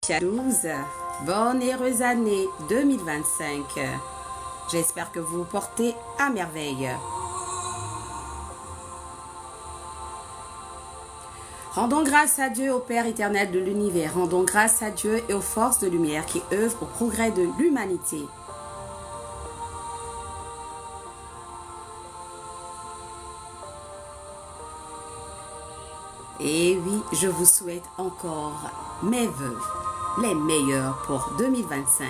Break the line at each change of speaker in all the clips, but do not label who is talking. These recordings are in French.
12, bonne et heureuse année 2025. J'espère que vous vous portez à merveille. Rendons grâce à Dieu, au Père éternel de l'univers. Rendons grâce à Dieu et aux forces de lumière qui œuvrent au progrès de l'humanité. Et oui, je vous souhaite encore mes vœux, les meilleurs pour 2025.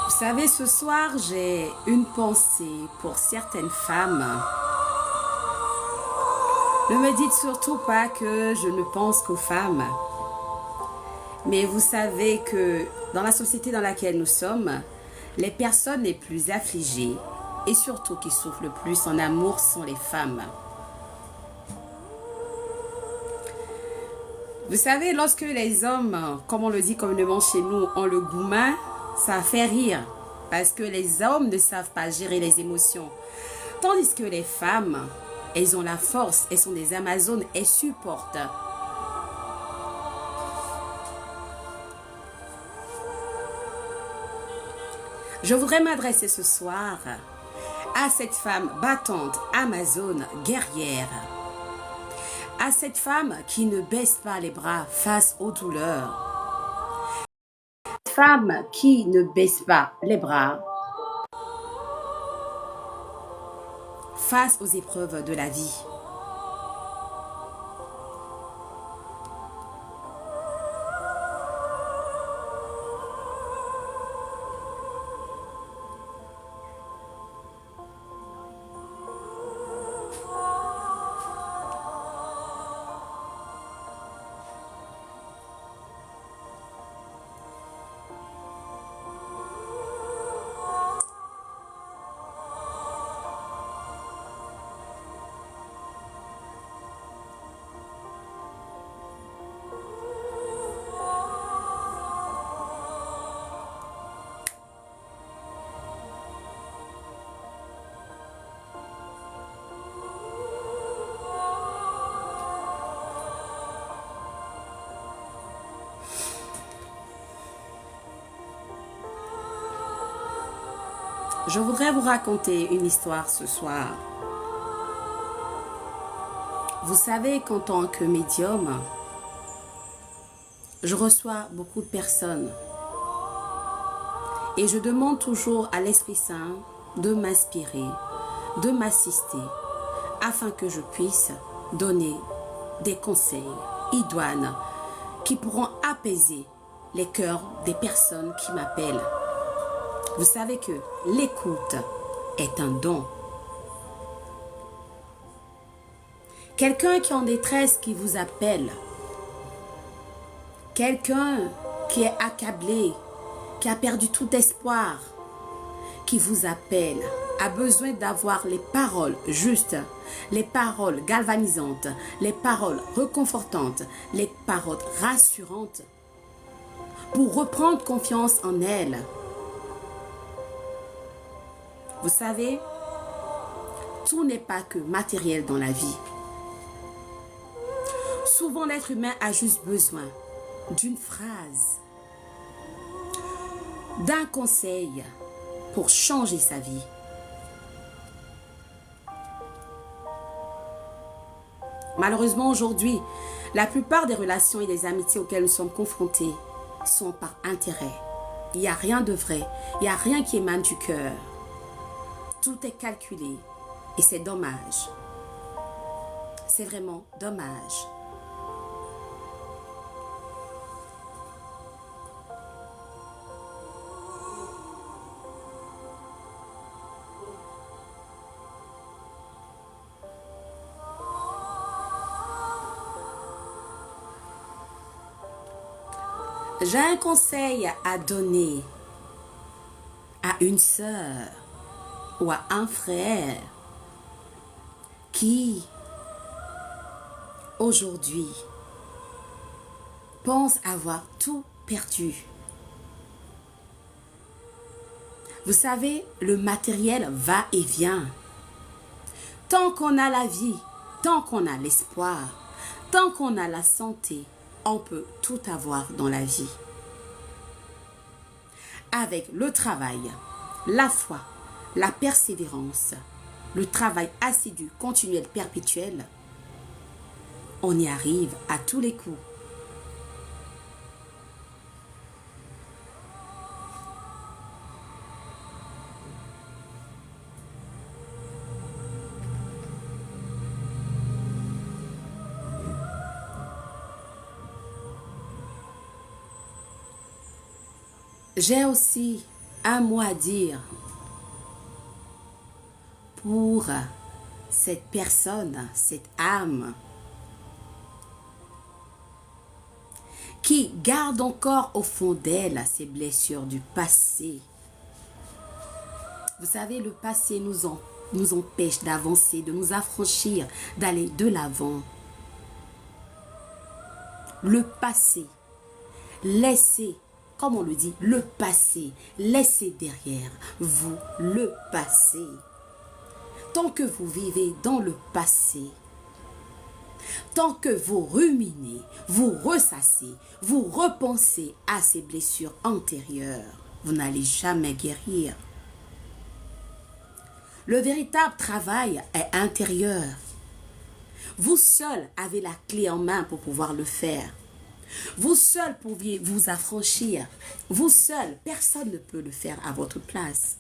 Vous savez, ce soir, j'ai une pensée pour certaines femmes. Ne me dites surtout pas que je ne pense qu'aux femmes. Mais vous savez que dans la société dans laquelle nous sommes, les personnes les plus affligées et surtout qui souffrent le plus en amour sont les femmes. Vous savez, lorsque les hommes, comme on le dit communément chez nous, ont le gourmand, ça fait rire. Parce que les hommes ne savent pas gérer les émotions. Tandis que les femmes, elles ont la force, elles sont des Amazones, elles supportent. Je voudrais m'adresser ce soir à cette femme battante, Amazone, guerrière. À cette femme qui ne baisse pas les bras face aux douleurs. Femme qui ne baisse pas les bras face aux épreuves de la vie. Je voudrais vous raconter une histoire ce soir. Vous savez qu'en tant que médium, je reçois beaucoup de personnes. Et je demande toujours à l'Esprit Saint de m'inspirer, de m'assister, afin que je puisse donner des conseils idoines qui pourront apaiser les cœurs des personnes qui m'appellent. Vous savez que l'écoute est un don. Quelqu'un qui est en détresse qui vous appelle. Quelqu'un qui est accablé, qui a perdu tout espoir, qui vous appelle, a besoin d'avoir les paroles justes, les paroles galvanisantes, les paroles réconfortantes, les paroles rassurantes pour reprendre confiance en elle. Vous savez, tout n'est pas que matériel dans la vie. Souvent, l'être humain a juste besoin d'une phrase, d'un conseil pour changer sa vie. Malheureusement, aujourd'hui, la plupart des relations et des amitiés auxquelles nous sommes confrontés sont par intérêt. Il n'y a rien de vrai, il n'y a rien qui émane du cœur. Tout est calculé et c'est dommage. C'est vraiment dommage. J'ai un conseil à donner à une sœur ou à un frère qui aujourd'hui pense avoir tout perdu. Vous savez, le matériel va et vient. Tant qu'on a la vie, tant qu'on a l'espoir, tant qu'on a la santé, on peut tout avoir dans la vie. Avec le travail, la foi, la persévérance, le travail assidu, continuel, perpétuel, on y arrive à tous les coups. J'ai aussi un mot à dire pour cette personne, cette âme qui garde encore au fond d'elle ces blessures du passé. Vous savez, le passé nous empêche d'avancer, de nous affranchir, d'aller de l'avant. Le passé, laissez, comme on le dit, le passé, laissez derrière vous le passé. Tant que vous vivez dans le passé, tant que vous ruminez, vous ressassez, vous repensez à ces blessures antérieures, vous n'allez jamais guérir. Le véritable travail est intérieur. Vous seul avez la clé en main pour pouvoir le faire. Vous seul pouviez vous affranchir. Vous seul, personne ne peut le faire à votre place.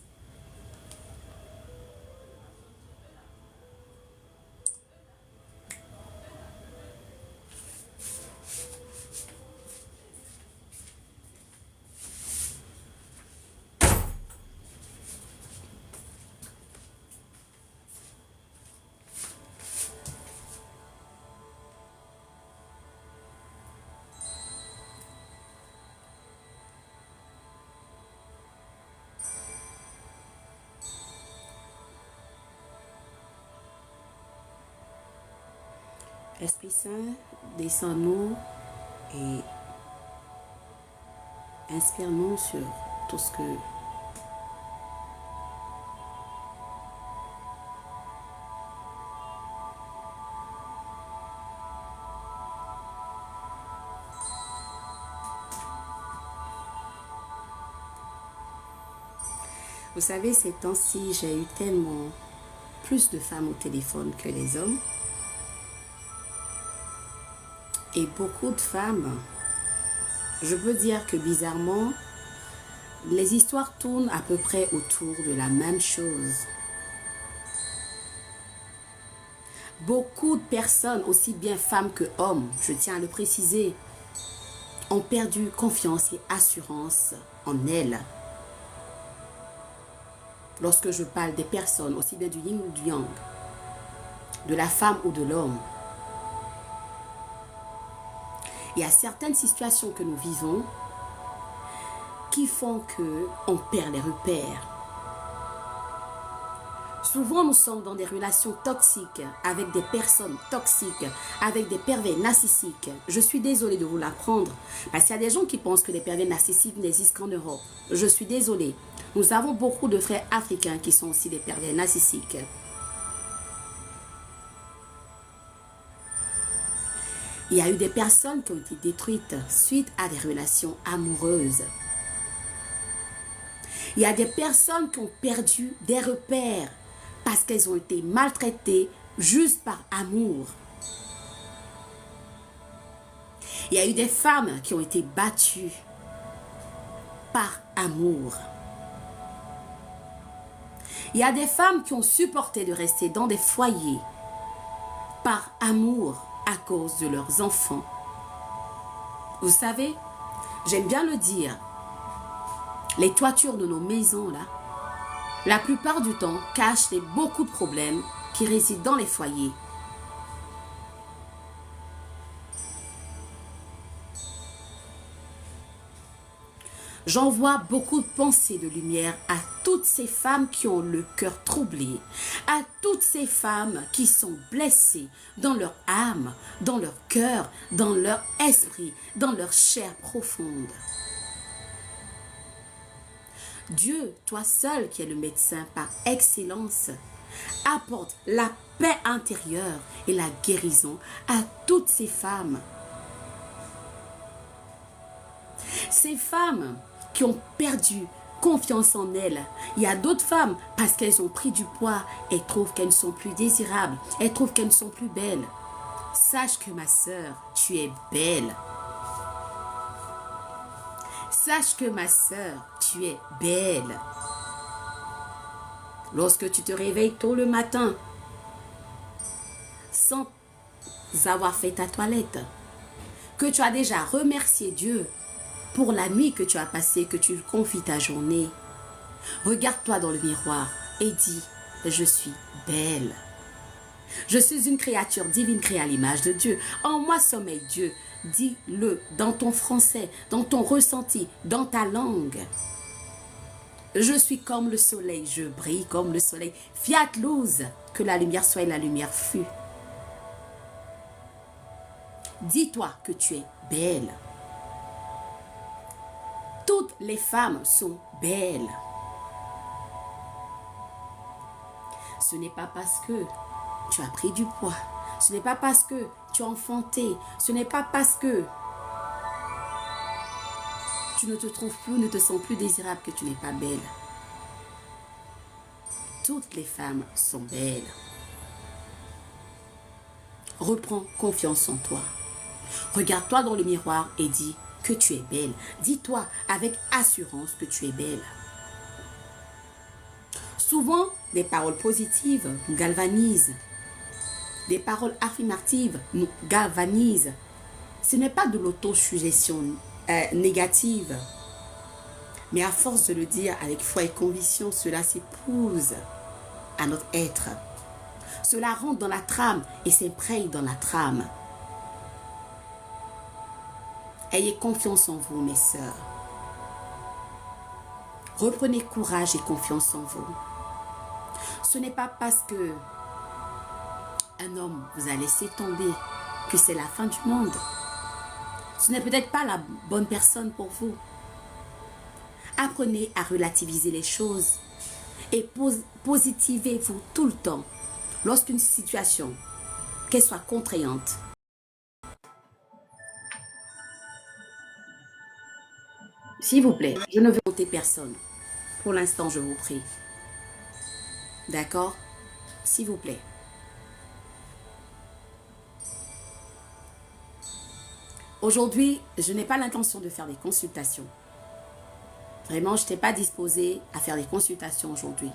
Esprit Saint, descends-nous et inspire-nous sur tout ce que vous savez, ces temps-ci, j'ai eu tellement plus de femmes au téléphone que les hommes. Et beaucoup de femmes, je peux dire que bizarrement, les histoires tournent à peu près autour de la même chose. Beaucoup de personnes, aussi bien femmes que hommes, je tiens à le préciser, ont perdu confiance et assurance en elles. Lorsque je parle des personnes, aussi bien du yin ou du yang, de la femme ou de l'homme, il y a certaines situations que nous vivons qui font qu'on perd les repères. Souvent, nous sommes dans des relations toxiques, avec des personnes toxiques, avec des pervers narcissiques. Je suis désolée de vous l'apprendre, parce qu'il y a des gens qui pensent que les pervers narcissiques n'existent qu'en Europe. Je suis désolée. Nous avons beaucoup de frères africains qui sont aussi des pervers narcissiques. Il y a eu des personnes qui ont été détruites suite à des relations amoureuses. Il y a des personnes qui ont perdu des repères parce qu'elles ont été maltraitées juste par amour. Il y a eu des femmes qui ont été battues par amour. Il y a des femmes qui ont supporté de rester dans des foyers par amour à cause de leurs enfants. Vous savez, j'aime bien le dire, les toitures de nos maisons, là, la plupart du temps, cachent beaucoup de problèmes qui résident dans les foyers. J'envoie beaucoup de pensées de lumière à toutes ces femmes qui ont le cœur troublé, à toutes ces femmes qui sont blessées dans leur âme, dans leur cœur, dans leur esprit, dans leur chair profonde. Dieu, toi seul qui es le médecin par excellence, apporte la paix intérieure et la guérison à toutes ces femmes. Ces femmes qui ont perdu confiance en elles. Il y a d'autres femmes, parce qu'elles ont pris du poids, elles trouvent qu'elles ne sont plus désirables, elles trouvent qu'elles ne sont plus belles. Sache que ma sœur, tu es belle. Sache que ma sœur, tu es belle. Lorsque tu te réveilles tôt le matin, sans avoir fait ta toilette, que tu as déjà remercié Dieu pour la nuit que tu as passée, que tu confies ta journée, regarde-toi dans le miroir et dis, je suis belle. Je suis une créature divine créée à l'image de Dieu. En moi sommeille Dieu. Dis-le dans ton français, dans ton ressenti, dans ta langue. Je suis comme le soleil, je brille comme le soleil. Fiat luz, que la lumière soit et la lumière fût. Dis-toi que tu es belle. Toutes les femmes sont belles. Ce n'est pas parce que tu as pris du poids. Ce n'est pas parce que tu as enfanté. Ce n'est pas parce que tu ne te trouves plus, ne te sens plus désirable que tu n'es pas belle. Toutes les femmes sont belles. Reprends confiance en toi. Regarde-toi dans le miroir et dis que tu es belle. Dis-toi avec assurance que tu es belle. Souvent, des paroles positives nous galvanisent. Des paroles affirmatives nous galvanisent. Ce n'est pas de l'autosuggestion négative. Mais à force de le dire avec foi et conviction, cela s'épouse à notre être. Cela rentre dans la trame et s'imprègne dans la trame. Ayez confiance en vous, mes sœurs. Reprenez courage et confiance en vous. Ce n'est pas parce que un homme vous a laissé tomber que c'est la fin du monde. Ce n'est peut-être pas la bonne personne pour vous. Apprenez à relativiser les choses et positivez-vous tout le temps. Lorsqu'une situation, qu'elle soit contraignante, s'il vous plaît, je ne veux compter personne. Pour l'instant, je vous prie. D'accord? S'il vous plaît. Aujourd'hui, je n'ai pas l'intention de faire des consultations. Vraiment, je n'étais pas disposée à faire des consultations aujourd'hui.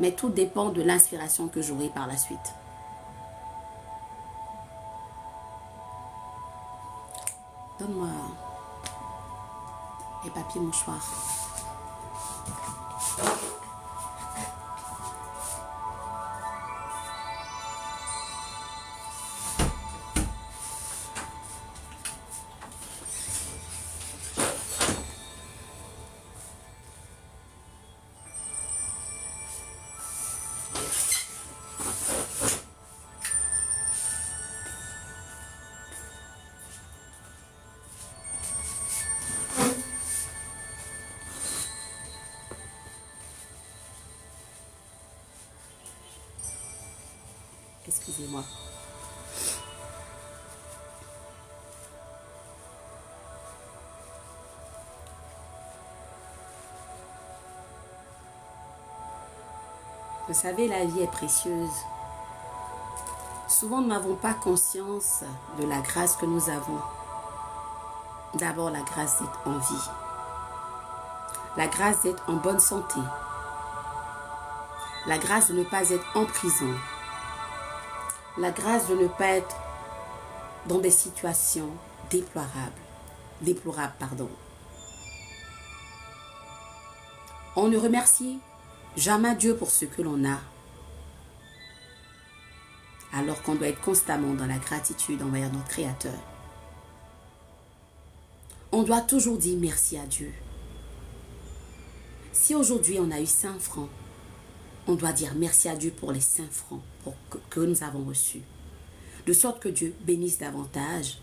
Mais tout dépend de l'inspiration que j'aurai par la suite. Donne-moi les papiers mouchoirs. Excusez-moi. Vous savez, la vie est précieuse. Souvent, nous n'avons pas conscience de la grâce que nous avons. D'abord, la grâce d'être en vie. La grâce d'être en bonne santé. La grâce de ne pas être en prison. La grâce de ne pas être dans des situations déplorables. On ne remercie jamais Dieu pour ce que l'on a, alors qu'on doit être constamment dans la gratitude envers notre Créateur. On doit toujours dire merci à Dieu. Si aujourd'hui on a eu 5 francs, on doit dire merci à Dieu pour les 5 francs que nous avons reçus. De sorte que Dieu bénisse davantage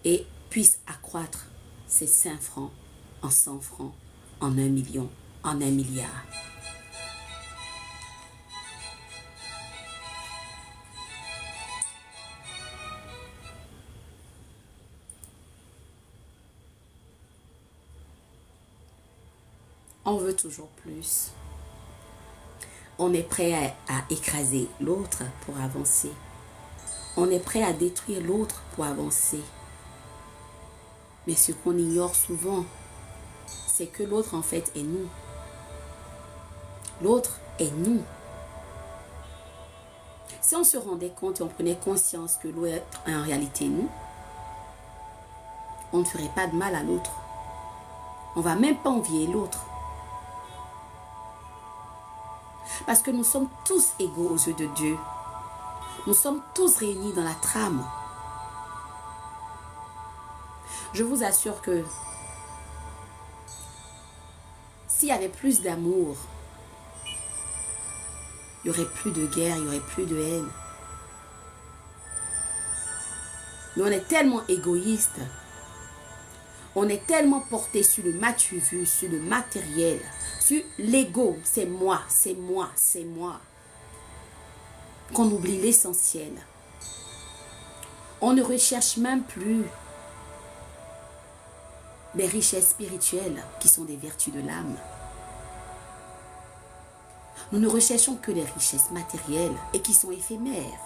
et puisse accroître ces 5 francs en 100 francs, en 1 million, en 1 milliard. On veut toujours plus. On est prêt à écraser l'autre pour avancer. On est prêt à détruire l'autre pour avancer. Mais ce qu'on ignore souvent, c'est que l'autre en fait est nous. L'autre est nous. Si on se rendait compte et on prenait conscience que l'autre est en réalité nous, on ne ferait pas de mal à l'autre. On ne va même pas envier l'autre. Parce que nous sommes tous égaux aux yeux de Dieu. Nous sommes tous réunis dans la trame. Je vous assure que s'il y avait plus d'amour, il n'y aurait plus de guerre, il n'y aurait plus de haine. Mais on est tellement égoïste. On est tellement porté sur le matu-vu, sur le matériel, sur l'ego. C'est moi, c'est moi, c'est moi. Qu'on oublie l'essentiel. On ne recherche même plus les richesses spirituelles qui sont des vertus de l'âme. Nous ne recherchons que les richesses matérielles et qui sont éphémères.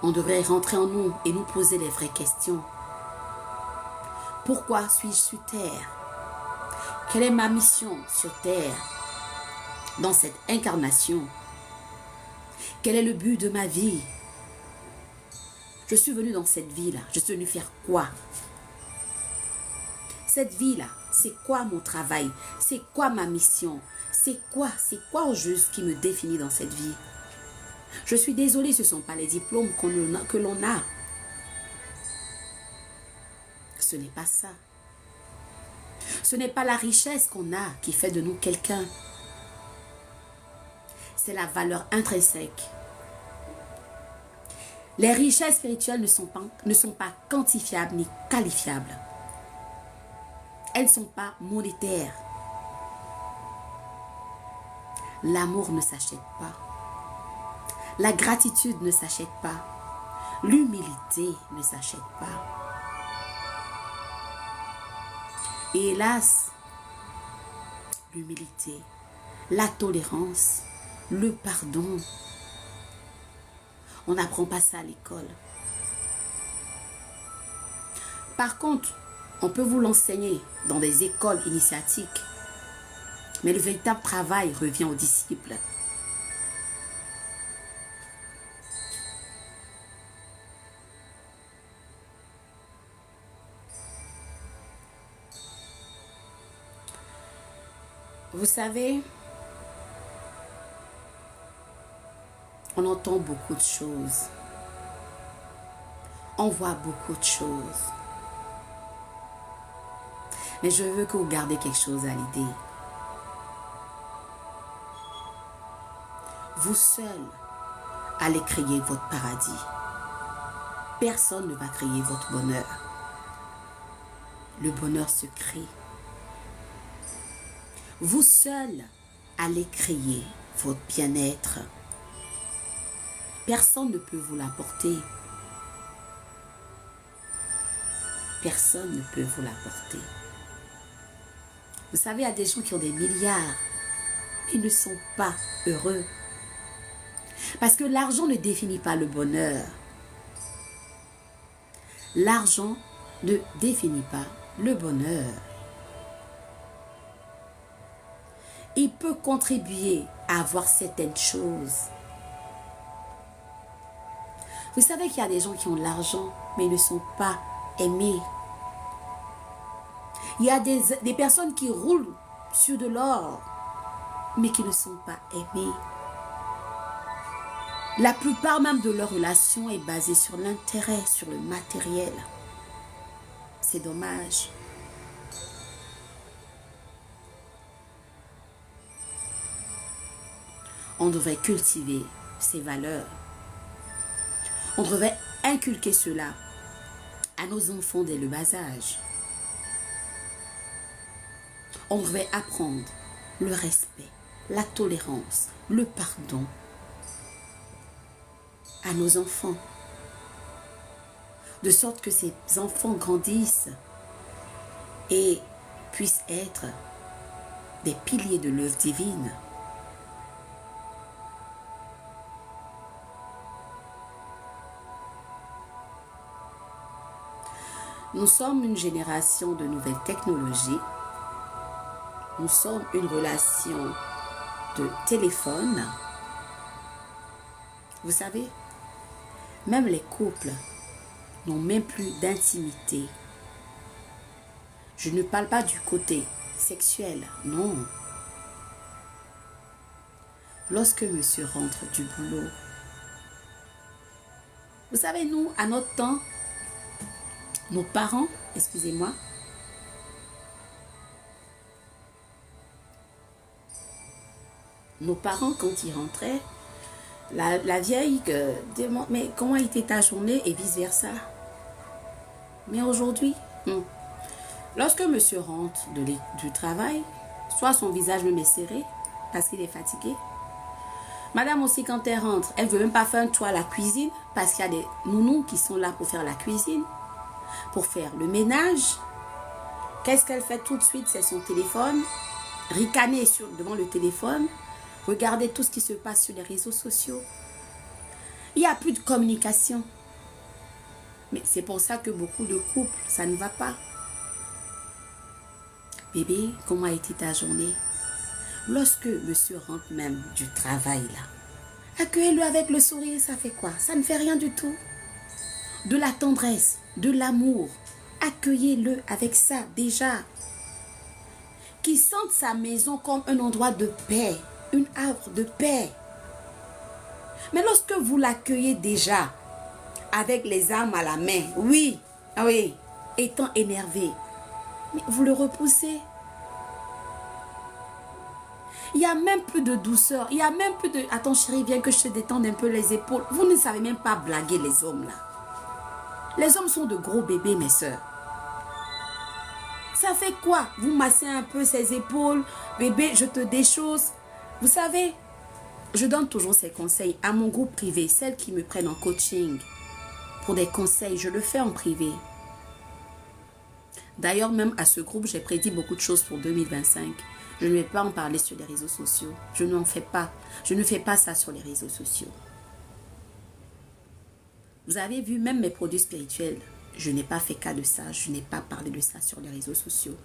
On devrait rentrer en nous et nous poser les vraies questions. Pourquoi suis-je sur terre? Quelle est ma mission sur terre dans cette incarnation? Quel est le but de ma vie? Je suis venu dans cette vie-là. Je suis venu faire quoi? Cette vie-là, c'est quoi mon travail? C'est quoi ma mission? C'est quoi au juste qui me définit dans cette vie? Je suis désolée, ce ne sont pas les diplômes que l'on a. Ce n'est pas ça. Ce n'est pas la richesse qu'on a qui fait de nous quelqu'un. C'est la valeur intrinsèque. Les richesses spirituelles ne sont pas quantifiables ni qualifiables. Elles ne sont pas monétaires. L'amour ne s'achète pas. La gratitude ne s'achète pas. L'humilité ne s'achète pas. Et hélas, l'humilité, la tolérance, le pardon, on n'apprend pas ça à l'école. Par contre, on peut vous l'enseigner dans des écoles initiatiques. Mais le véritable travail revient aux disciples. Vous savez, on entend beaucoup de choses. On voit beaucoup de choses. Mais je veux que vous gardiez quelque chose à l'idée. Vous seul allez créer votre paradis. Personne ne va créer votre bonheur. Le bonheur se crée. Vous seul allez créer votre bien-être. Personne ne peut vous l'apporter. Personne ne peut vous l'apporter. Vous savez, il y a des gens qui ont des milliards. Ils ne sont pas heureux. Parce que l'argent ne définit pas le bonheur. L'argent ne définit pas le bonheur. Il peut contribuer à avoir certaines choses. Vous savez qu'il y a des gens qui ont de l'argent, mais ils ne sont pas aimés. Il y a des personnes qui roulent sur de l'or, mais qui ne sont pas aimées. La plupart même de leur relation est basée sur l'intérêt, sur le matériel. C'est dommage. On devrait cultiver ces valeurs. On devrait inculquer cela à nos enfants dès le bas âge. On devrait apprendre le respect, la tolérance, le pardon à nos enfants. De sorte que ces enfants grandissent et puissent être des piliers de l'œuvre divine. Nous sommes une génération de nouvelles technologies. Nous sommes une relation de téléphone. Vous savez, même les couples n'ont même plus d'intimité. Je ne parle pas du côté sexuel, non. Lorsque monsieur rentre du boulot, vous savez, nous, à notre temps, nos parents, excusez-moi, nos parents, quand ils rentraient, la vieille demande, mais comment était ta journée et vice-versa. Mais aujourd'hui, lorsque monsieur rentre du travail, soit son visage me met serré parce qu'il est fatigué. Madame aussi, quand elle rentre, elle ne veut même pas faire un tour à la cuisine parce qu'il y a des nounous qui sont là pour faire la cuisine, pour faire le ménage. Qu'est-ce qu'elle fait tout de suite? C'est son téléphone, ricaner devant le téléphone, regarder tout ce qui se passe sur les réseaux sociaux. Il n'y a plus de communication. Mais c'est pour ça que beaucoup de couples, ça ne va pas. Bébé, comment a été ta journée? Lorsque monsieur rentre même du travail là, accueillez-le avec le sourire, ça fait quoi? Ça ne fait rien du tout. De la tendresse, de l'amour. Accueillez-le avec ça déjà. Qu'il sente sa maison comme un endroit de paix, une havre de paix. Mais lorsque vous l'accueillez déjà avec les armes à la main, oui, étant énervé, mais vous le repoussez. Il n'y a même plus de douceur. Il n'y a même plus de... Attends chérie, viens que je te détende un peu les épaules. Vous ne savez même pas blaguer les hommes là. Les hommes sont de gros bébés, mes soeurs. Ça fait quoi? Vous massez un peu ses épaules. Bébé, je te déchausse. Vous savez, je donne toujours ces conseils à mon groupe privé. Celles qui me prennent en coaching pour des conseils, je le fais en privé. D'ailleurs, même à ce groupe, j'ai prédit beaucoup de choses pour 2025. Je ne vais pas en parler sur les réseaux sociaux. Je n'en fais pas. Je ne fais pas ça sur les réseaux sociaux. Vous avez vu, même mes produits spirituels, je n'ai pas fait cas de ça. Je n'ai pas parlé de ça sur les réseaux sociaux.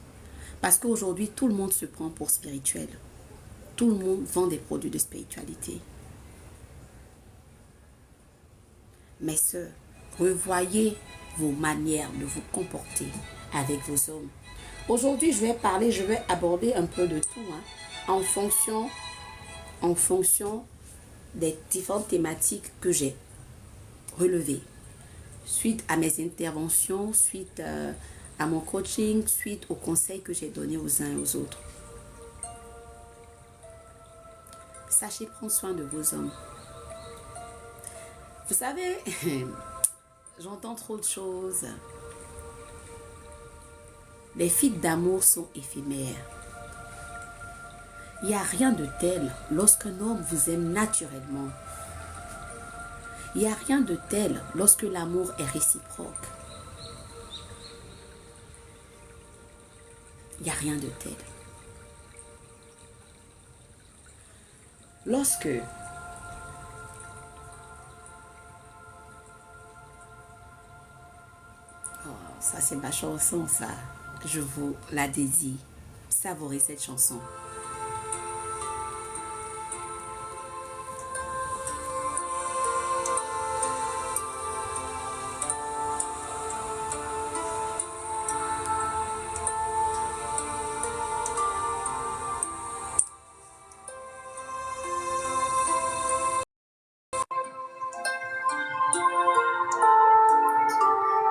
Parce qu'aujourd'hui, tout le monde se prend pour spirituel. Tout le monde vend des produits de spiritualité. Mes sœurs, revoyez vos manières de vous comporter avec vos hommes. Aujourd'hui, je vais aborder un peu de tout, en fonction des différentes thématiques que j'ai relevées. Suite à mes interventions, suite à mon coaching, suite aux conseils que j'ai donnés aux uns et aux autres. Sachez prendre soin de vos hommes. Vous savez, j'entends trop de choses. Les fuites d'amour sont éphémères. Il n'y a rien de tel lorsqu'un homme vous aime naturellement. Il n'y a rien de tel lorsque l'amour est réciproque. Il n'y a rien de tel. Lorsque ça c'est ma chanson, ça. Je vous la dédie. Savourez cette chanson.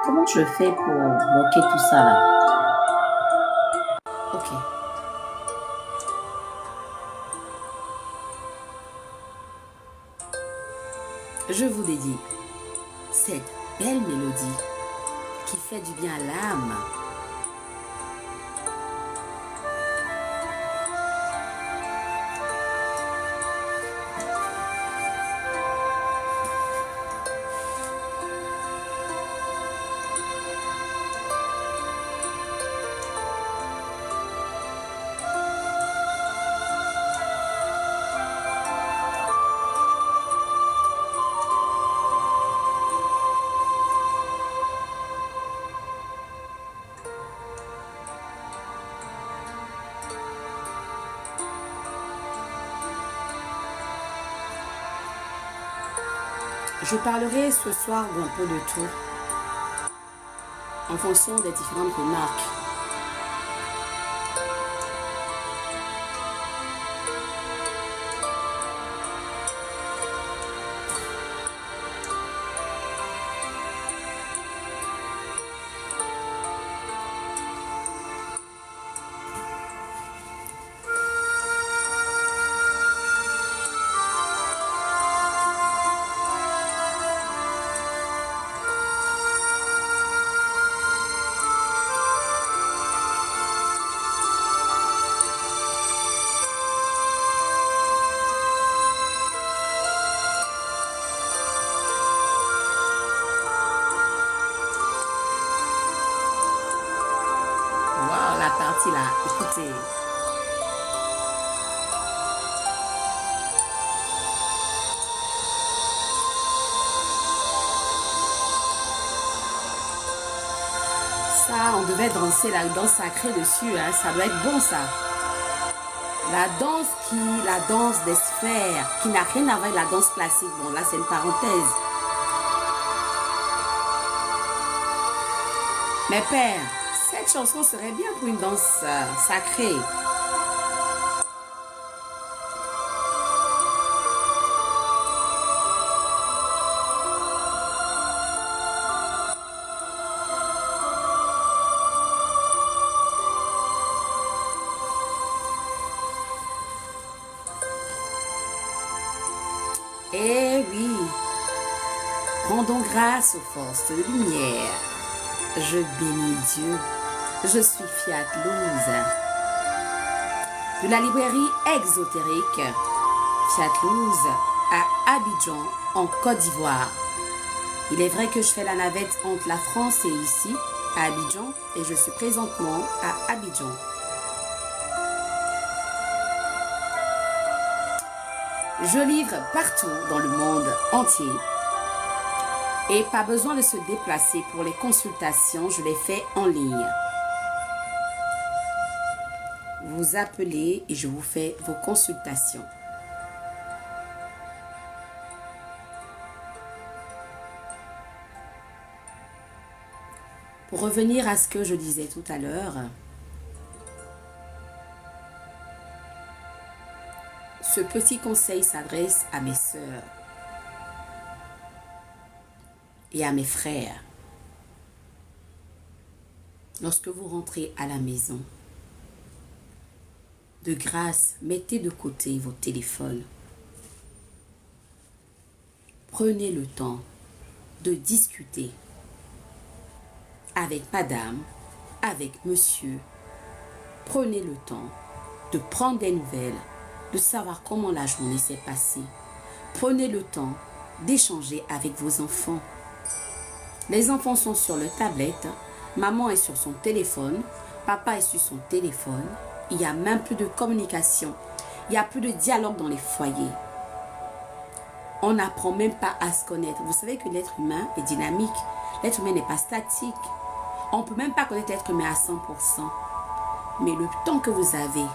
Comment je fais pour bloquer tout ça là? Ok. je vous dédie cette belle mélodie qui fait du bien à l'âme. Je parlerai ce soir d'un peu de tout, en fonction des différentes remarques. Wow, la partie là, écoutez. Ça, on devait danser la danse sacrée dessus, hein. Ça doit être bon ça. La danse des sphères, qui n'a rien à voir avec la danse classique. Bon, là, c'est une parenthèse. Mais père, cette chanson serait bien pour une danse sacrée. Eh oui, rendons grâce aux forces de lumière. Je bénis Dieu. Je suis Fiat Luz. De la librairie exotérique Fiat Luz à Abidjan, en Côte d'Ivoire. Il est vrai que je fais la navette entre la France et ici, à Abidjan, et je suis présentement à Abidjan. Je livre partout dans le monde entier. Et pas besoin de se déplacer pour les consultations, je les fais en ligne. Vous appelez et je vous fais vos consultations. Pour revenir à ce que je disais tout à l'heure, ce petit conseil s'adresse à mes sœurs et à mes frères. Lorsque vous rentrez à la maison, de grâce, mettez de côté vos téléphones. Prenez le temps de discuter avec madame, avec monsieur. Prenez le temps de prendre des nouvelles, de savoir comment la journée s'est passée. Prenez le temps d'échanger avec vos enfants. Les enfants sont sur le tablette, maman est sur son téléphone, papa est sur son téléphone. Il n'y a même plus de communication. Il n'y a plus de dialogue dans les foyers. On n'apprend même pas à se connaître. Vous savez que l'être humain est dynamique. L'être humain n'est pas statique. On ne peut même pas connaître l'être humain à 100%. Mais le temps que vous avez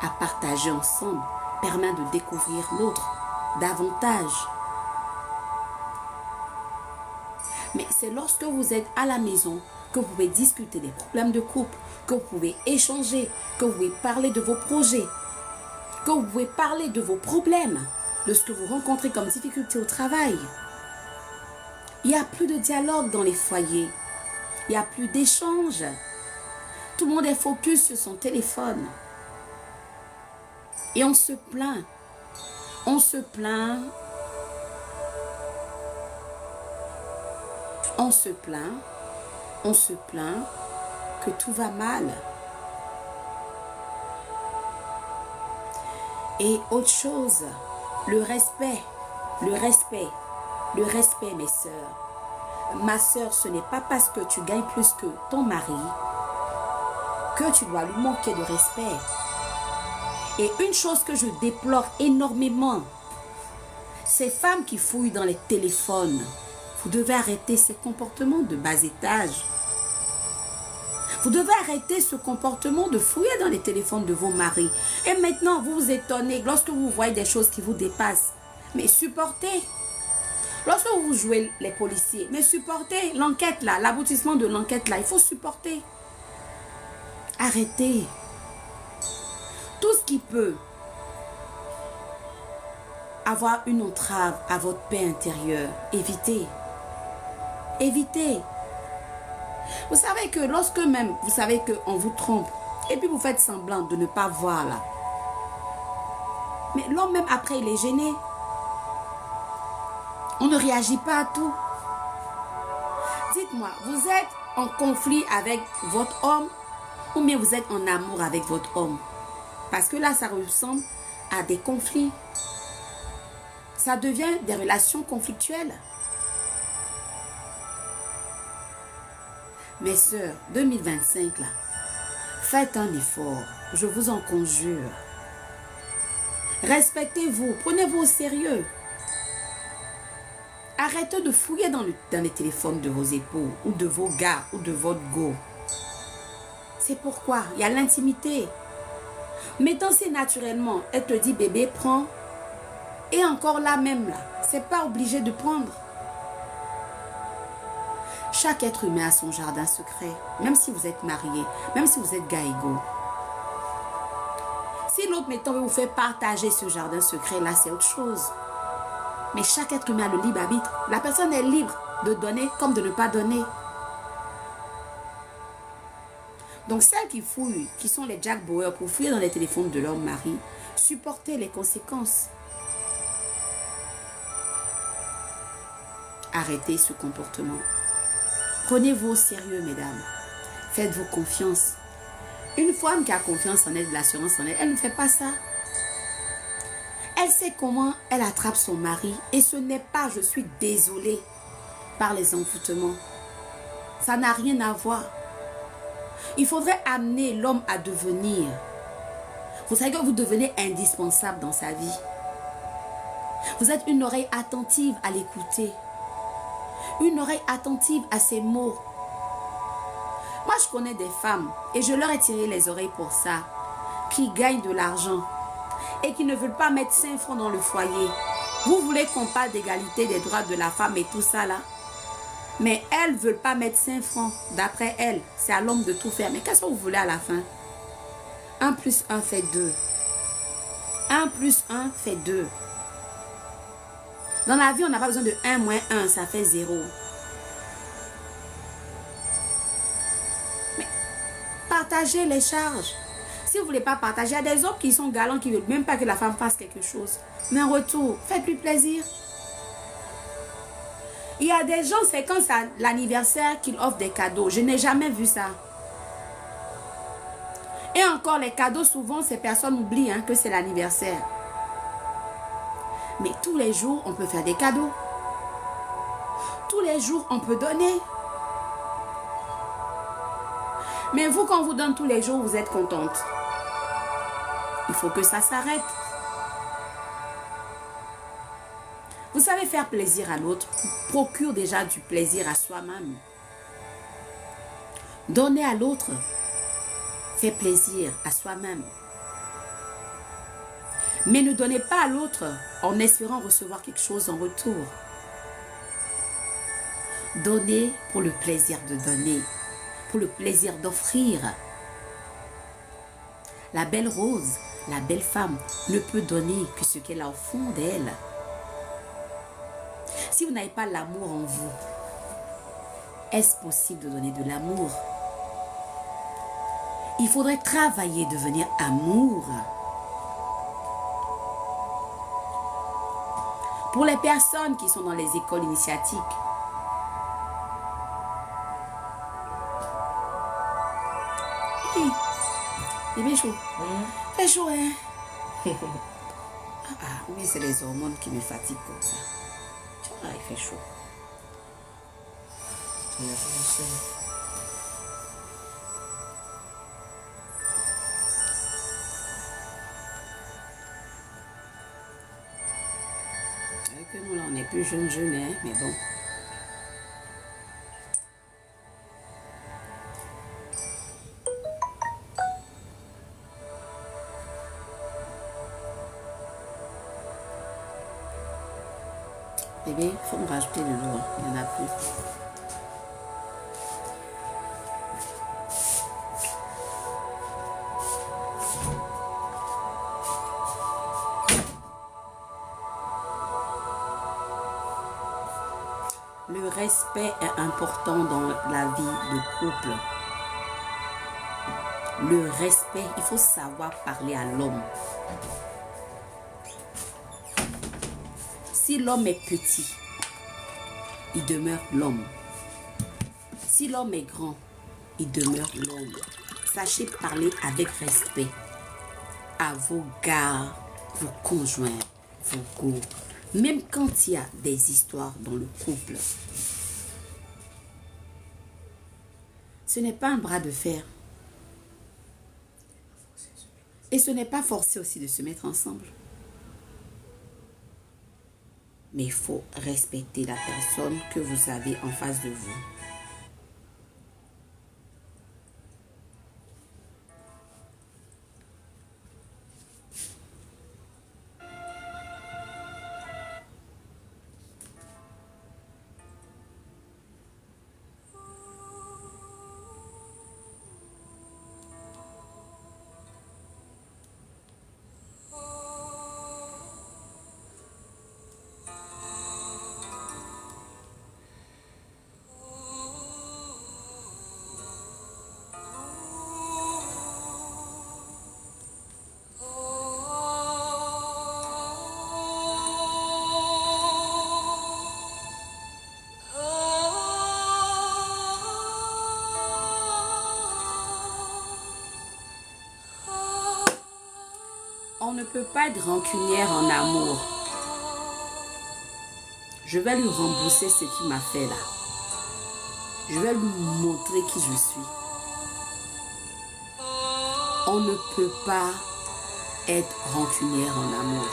à partager ensemble permet de découvrir l'autre davantage. Mais c'est lorsque vous êtes à la maison que vous pouvez discuter des problèmes de couple, que vous pouvez échanger, que vous pouvez parler de vos projets, que vous pouvez parler de vos problèmes, de ce que vous rencontrez comme difficulté au travail. Il n'y a plus de dialogue dans les foyers. Il n'y a plus d'échange. Tout le monde est focus sur son téléphone. Et on se plaint. On se plaint on se plaint que tout va mal. Et autre chose, le respect, mes sœurs. Ma sœur, ce n'est pas parce que tu gagnes plus que ton mari que tu dois lui manquer de respect. Et une chose que je déplore énormément, ces femmes qui fouillent dans les téléphones, vous devez arrêter ces comportements de bas étage. Vous devez arrêter ce comportement de fouiller dans les téléphones de vos maris. Et maintenant, vous vous étonnez lorsque vous voyez des choses qui vous dépassent. Mais supportez. Lorsque vous jouez les policiers, mais supportez l'enquête là, l'aboutissement de l'enquête là, il faut supporter. Arrêtez. Tout ce qui peut avoir une entrave à votre paix intérieure, évitez. Évitez. Vous savez que lorsque même, vous savez qu'on vous trompe, et puis vous faites semblant de ne pas voir là. Mais l'homme même après, il est gêné. On ne réagit pas à tout. Dites-moi, vous êtes en conflit avec votre homme ou bien vous êtes en amour avec votre homme? Parce que là, ça ressemble à des conflits. Ça devient des relations conflictuelles. Mes sœurs, 2025 là, faites un effort, je vous en conjure. Respectez-vous, prenez-vous au sérieux. Arrêtez de fouiller dans les téléphones de vos époux, ou de vos gars, ou de votre go. C'est pourquoi il y a l'intimité. Mais danser naturellement, elle te dit bébé, prends. Et encore là même là, c'est pas obligé de prendre. Chaque être humain a son jardin secret, même si vous êtes marié, même si vous êtes gars égaux. Si l'autre, mettons, vous fait partager ce jardin secret, là, c'est autre chose. Mais chaque être humain a le libre arbitre. La personne est libre de donner comme de ne pas donner. Donc, celles qui fouillent, qui sont les Jack Bauer pour fouiller dans les téléphones de leur mari, supportez les conséquences. Arrêtez ce comportement. Prenez-vous au sérieux, mesdames. Faites-vous confiance. Une femme qui a confiance en elle, de l'assurance en elle, elle ne fait pas ça. Elle sait comment elle attrape son mari. Et ce n'est pas, je suis désolée, par les envoûtements. Ça n'a rien à voir. Il faudrait amener l'homme à devenir. Vous savez que vous devenez indispensable dans sa vie. Vous êtes une oreille attentive à l'écouter. Une oreille attentive à ses mots. Moi, je connais des femmes, et je leur ai tiré les oreilles pour ça, qui gagnent de l'argent et qui ne veulent pas mettre 5 francs dans le foyer. Vous voulez qu'on parle d'égalité des droits de la femme et tout ça là? Mais elles ne veulent pas mettre 5 francs. D'après elles, c'est à l'homme de tout faire. Mais qu'est-ce que vous voulez à la fin? 1 plus 1 fait 2. 1 plus 1 fait 2. Dans la vie, on n'a pas besoin de 1 moins 1, ça fait 0. Mais partagez les charges. Si vous ne voulez pas partager, il y a des hommes qui sont galants, qui ne veulent même pas que la femme fasse quelque chose. Mais en retour, faites-lui plaisir. Il y a des gens, c'est quand c'est l'anniversaire qu'ils offrent des cadeaux. Je n'ai jamais vu ça. Et encore, les cadeaux, souvent, ces personnes oublient que c'est l'anniversaire. Mais tous les jours, on peut faire des cadeaux. Tous les jours, on peut donner. Mais vous, quand on vous donne tous les jours, vous êtes contente. Il faut que ça s'arrête. Vous savez, faire plaisir à l'autre procure déjà du plaisir à soi-même. Donner à l'autre fait plaisir à soi-même. Mais ne donnez pas à l'autre en espérant recevoir quelque chose en retour. Donnez pour le plaisir de donner, pour le plaisir d'offrir. La belle rose, la belle femme ne peut donner que ce qu'elle a au fond d'elle. Si vous n'avez pas l'amour en vous, est-ce possible de donner de l'amour? Il faudrait travailler, devenir amour. Pour les personnes qui sont dans les écoles initiatiques, Oui. Il fait chaud. Fait chaud, hein? Oui, c'est les hormones qui me fatiguent comme ça. Tu vois, il fait chaud. Avec nous, là, on est plus jeunes, hein, mais bon. Bébé, il faut me rajouter de l'eau, hein. Il n'y en a plus. Le respect est important dans la vie de couple. Le respect, il faut savoir parler à l'homme. Si l'homme est petit, il demeure l'homme. Si l'homme est grand, il demeure l'homme. Sachez parler avec respect à vos gars, vos conjoints, vos go. Même quand il y a des histoires dans le couple. Ce n'est pas un bras de fer. Et ce n'est pas forcé aussi de se mettre ensemble. Mais il faut respecter la personne que vous avez en face de vous. On ne peut pas être rancunière en amour. Je vais lui rembourser ce qu'il m'a fait là. Je vais lui montrer qui je suis. On ne peut pas être rancunière en amour.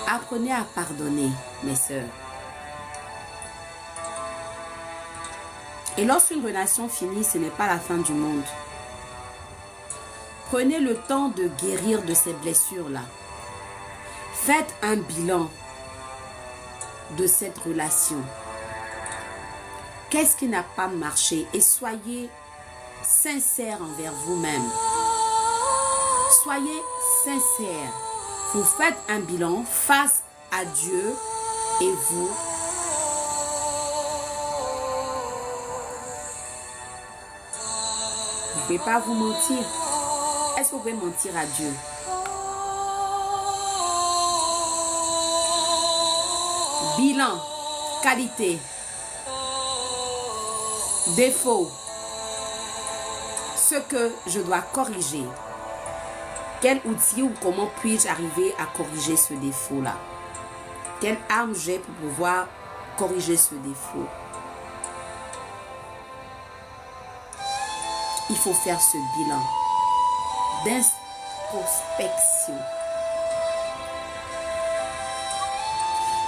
Apprenez à pardonner, mes sœurs. Et lorsqu'une relation finit, ce n'est pas la fin du monde. Prenez le temps de guérir de ces blessures-là. Faites un bilan de cette relation. Qu'est-ce qui n'a pas marché? Et soyez sincère envers vous-même. Soyez sincère. Vous faites un bilan face à Dieu et vous. Vous ne pouvez pas vous mentir. Est-ce que vous pouvez mentir à Dieu? Bilan, qualité, défaut, ce que je dois corriger. Quel outil ou comment puis-je arriver à corriger ce défaut-là? Quelle arme j'ai pour pouvoir corriger ce défaut? Il faut faire ce bilan d'introspection.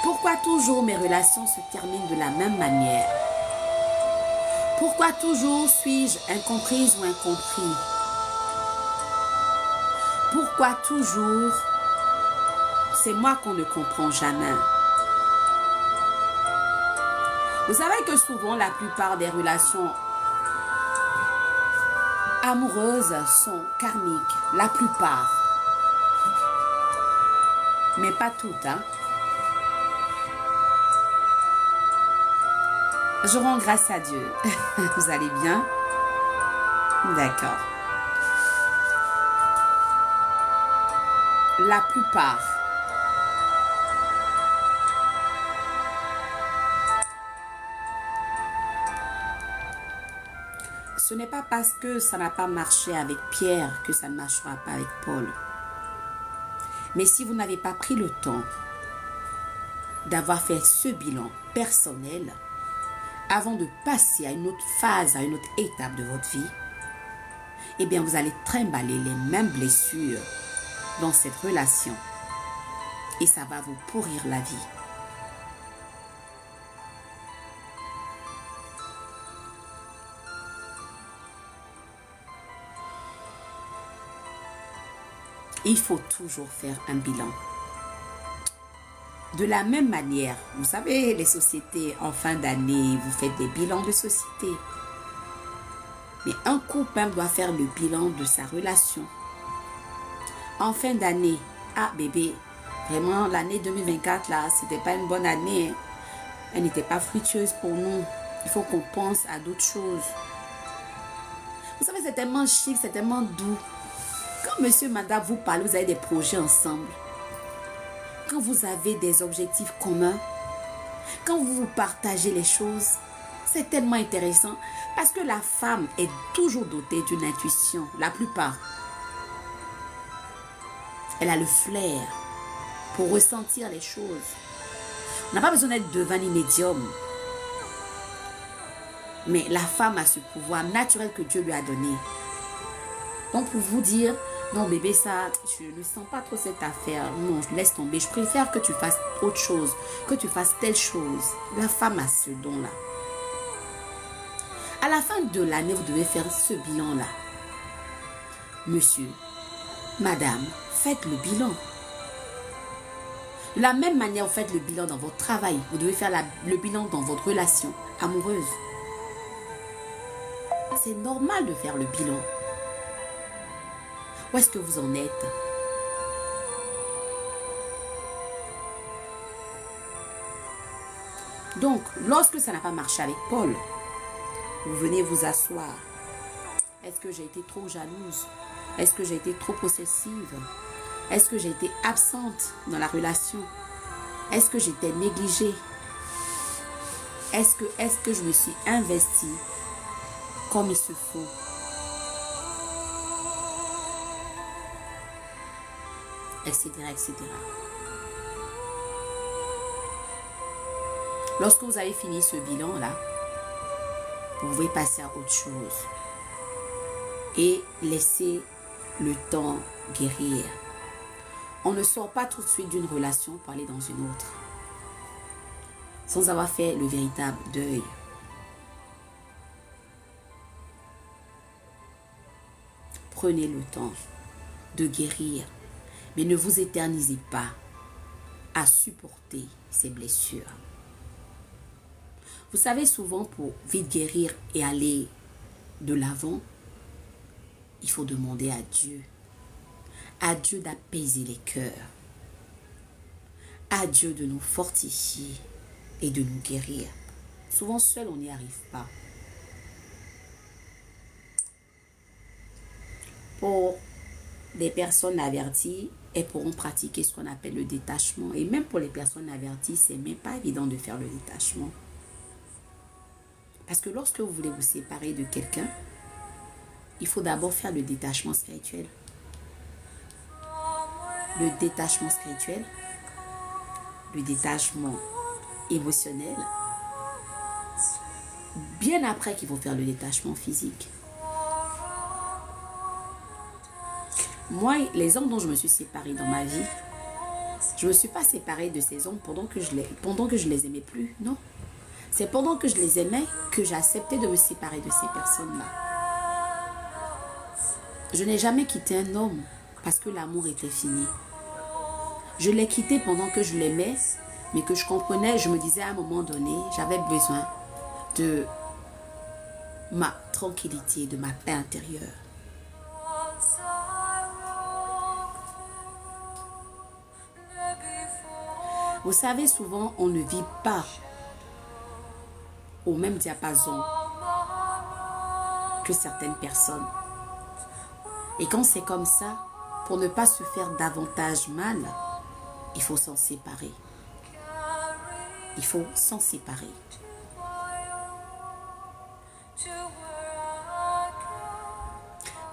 Pourquoi toujours mes relations se terminent de la même manière? Pourquoi toujours suis-je incomprise ou incompris? Pourquoi toujours c'est moi qu'on ne comprend jamais? Vous savez que souvent la plupart des relations amoureuses sont karmiques, la plupart. Mais pas toutes, hein. Je rends grâce à Dieu. Vous allez bien? D'accord. La plupart. ce n'est pas parce que ça n'a pas marché avec Pierre que ça ne marchera pas avec Paul. Mais si vous n'avez pas pris le temps d'avoir fait ce bilan personnel avant de passer à une autre phase, à une autre étape de votre vie, eh bien vous allez trimballer les mêmes blessures dans cette relation et ça va vous pourrir la vie. Il faut toujours faire un bilan. De la même manière, vous savez, les sociétés en fin d'année, vous faites des bilans de société. Mais un couple même doit faire le bilan de sa relation. En fin d'année, ah bébé, vraiment l'année 2024 là, c'était pas une bonne année. Elle n'était pas fructueuse pour nous. Il faut qu'on pense à d'autres choses. Vous savez, c'est tellement chic, c'est tellement doux. Quand monsieur, madame vous parlent, vous avez des projets ensemble. Quand vous avez des objectifs communs, quand vous vous partagez les choses, c'est tellement intéressant parce que la femme est toujours dotée d'une intuition, la plupart. Elle a le flair pour ressentir les choses. On n'a pas besoin d'être devin ni médium. Mais la femme a ce pouvoir naturel que Dieu lui a donné. Donc pour vous dire, non bébé, ça, je ne sens pas trop cette affaire. Non, je laisse tomber. Je préfère que tu fasses autre chose, que tu fasses telle chose. La femme a ce don-là. À la fin de l'année, vous devez faire ce bilan-là. Monsieur, madame, faites le bilan. De la même manière, vous faites le bilan dans votre travail. Vous devez faire le bilan dans votre relation amoureuse. C'est normal de faire le bilan. Où est-ce que vous en êtes? Donc, lorsque ça n'a pas marché avec Paul, vous venez vous asseoir. Est-ce que j'ai été trop jalouse? Est-ce que j'ai été trop possessive? Est-ce que j'ai été absente dans la relation? Est-ce que j'étais négligée? Est-ce que je me suis investie comme il se faut? Etc., etc. Lorsque vous avez fini ce bilan-là, vous pouvez passer à autre chose et laisser le temps guérir. On ne sort pas tout de suite d'une relation pour aller dans une autre sans avoir fait le véritable deuil. Prenez le temps de guérir, mais ne vous éternisez pas à supporter ces blessures. Vous savez, souvent pour vite guérir et aller de l'avant, il faut demander à Dieu d'apaiser les cœurs, à Dieu de nous fortifier et de nous guérir. Souvent seul, on n'y arrive pas. Pour des personnes averties, elles pourront pratiquer ce qu'on appelle le détachement. Et même pour les personnes averties, c'est même pas évident de faire le détachement. Parce que lorsque vous voulez vous séparer de quelqu'un, il faut d'abord faire le détachement spirituel. Le détachement spirituel, le détachement émotionnel, bien après qu'il faut faire le détachement physique. Moi, les hommes dont je me suis séparée dans ma vie, je ne me suis pas séparée de ces hommes pendant que je les aimais plus, non. C'est pendant que je les aimais que j'ai accepté de me séparer de ces personnes-là. Je n'ai jamais quitté un homme parce que l'amour était fini. Je l'ai quitté pendant que je l'aimais, mais que je comprenais, je me disais à un moment donné, j'avais besoin de ma tranquillité, de ma paix intérieure. Vous savez, souvent, on ne vit pas au même diapason que certaines personnes. Et quand c'est comme ça, pour ne pas se faire davantage mal, il faut s'en séparer. Il faut s'en séparer.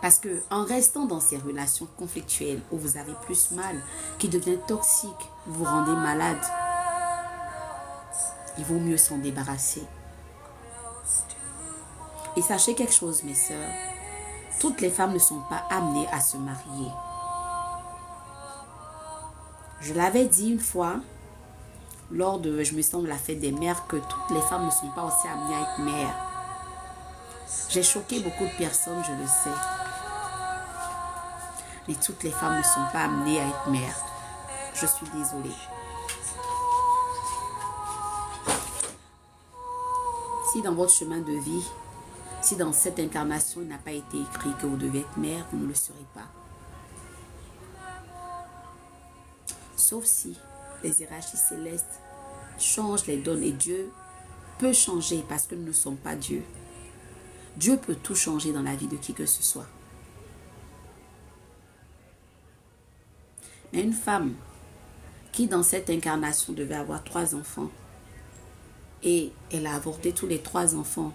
Parce que en restant dans ces relations conflictuelles où vous avez plus mal, qui devient toxique, vous vous rendez malade, il vaut mieux s'en débarrasser. Et sachez quelque chose, mes sœurs, toutes les femmes ne sont pas amenées à se marier. Je l'avais dit une fois, lors de, je me semble, la fête des mères, que toutes les femmes ne sont pas aussi amenées à être mères. J'ai choqué beaucoup de personnes, je le sais. Mais toutes les femmes ne sont pas amenées à être mères. Je suis désolée. Si dans votre chemin de vie, si dans cette incarnation, il n'a pas été écrit que vous devez être mère, vous ne le serez pas. Sauf si les hiérarchies célestes changent les donnes. Et Dieu peut changer parce que nous ne sommes pas Dieu. Dieu peut tout changer dans la vie de qui que ce soit. Mais une femme qui dans cette incarnation devait avoir 3 enfants et elle a avorté tous les 3 enfants,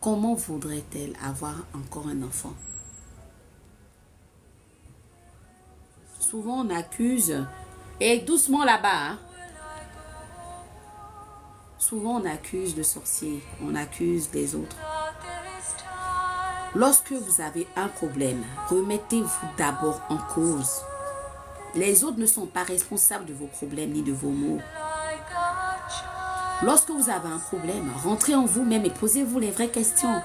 comment voudrait-elle avoir encore un enfant? Souvent on accuse, et doucement là-bas, hein? Souvent on accuse le sorcier, on accuse les autres. Lorsque vous avez un problème, remettez-vous d'abord en cause. Les autres ne sont pas responsables de vos problèmes ni de vos maux. Lorsque vous avez un problème, rentrez en vous-même et posez-vous les vraies questions.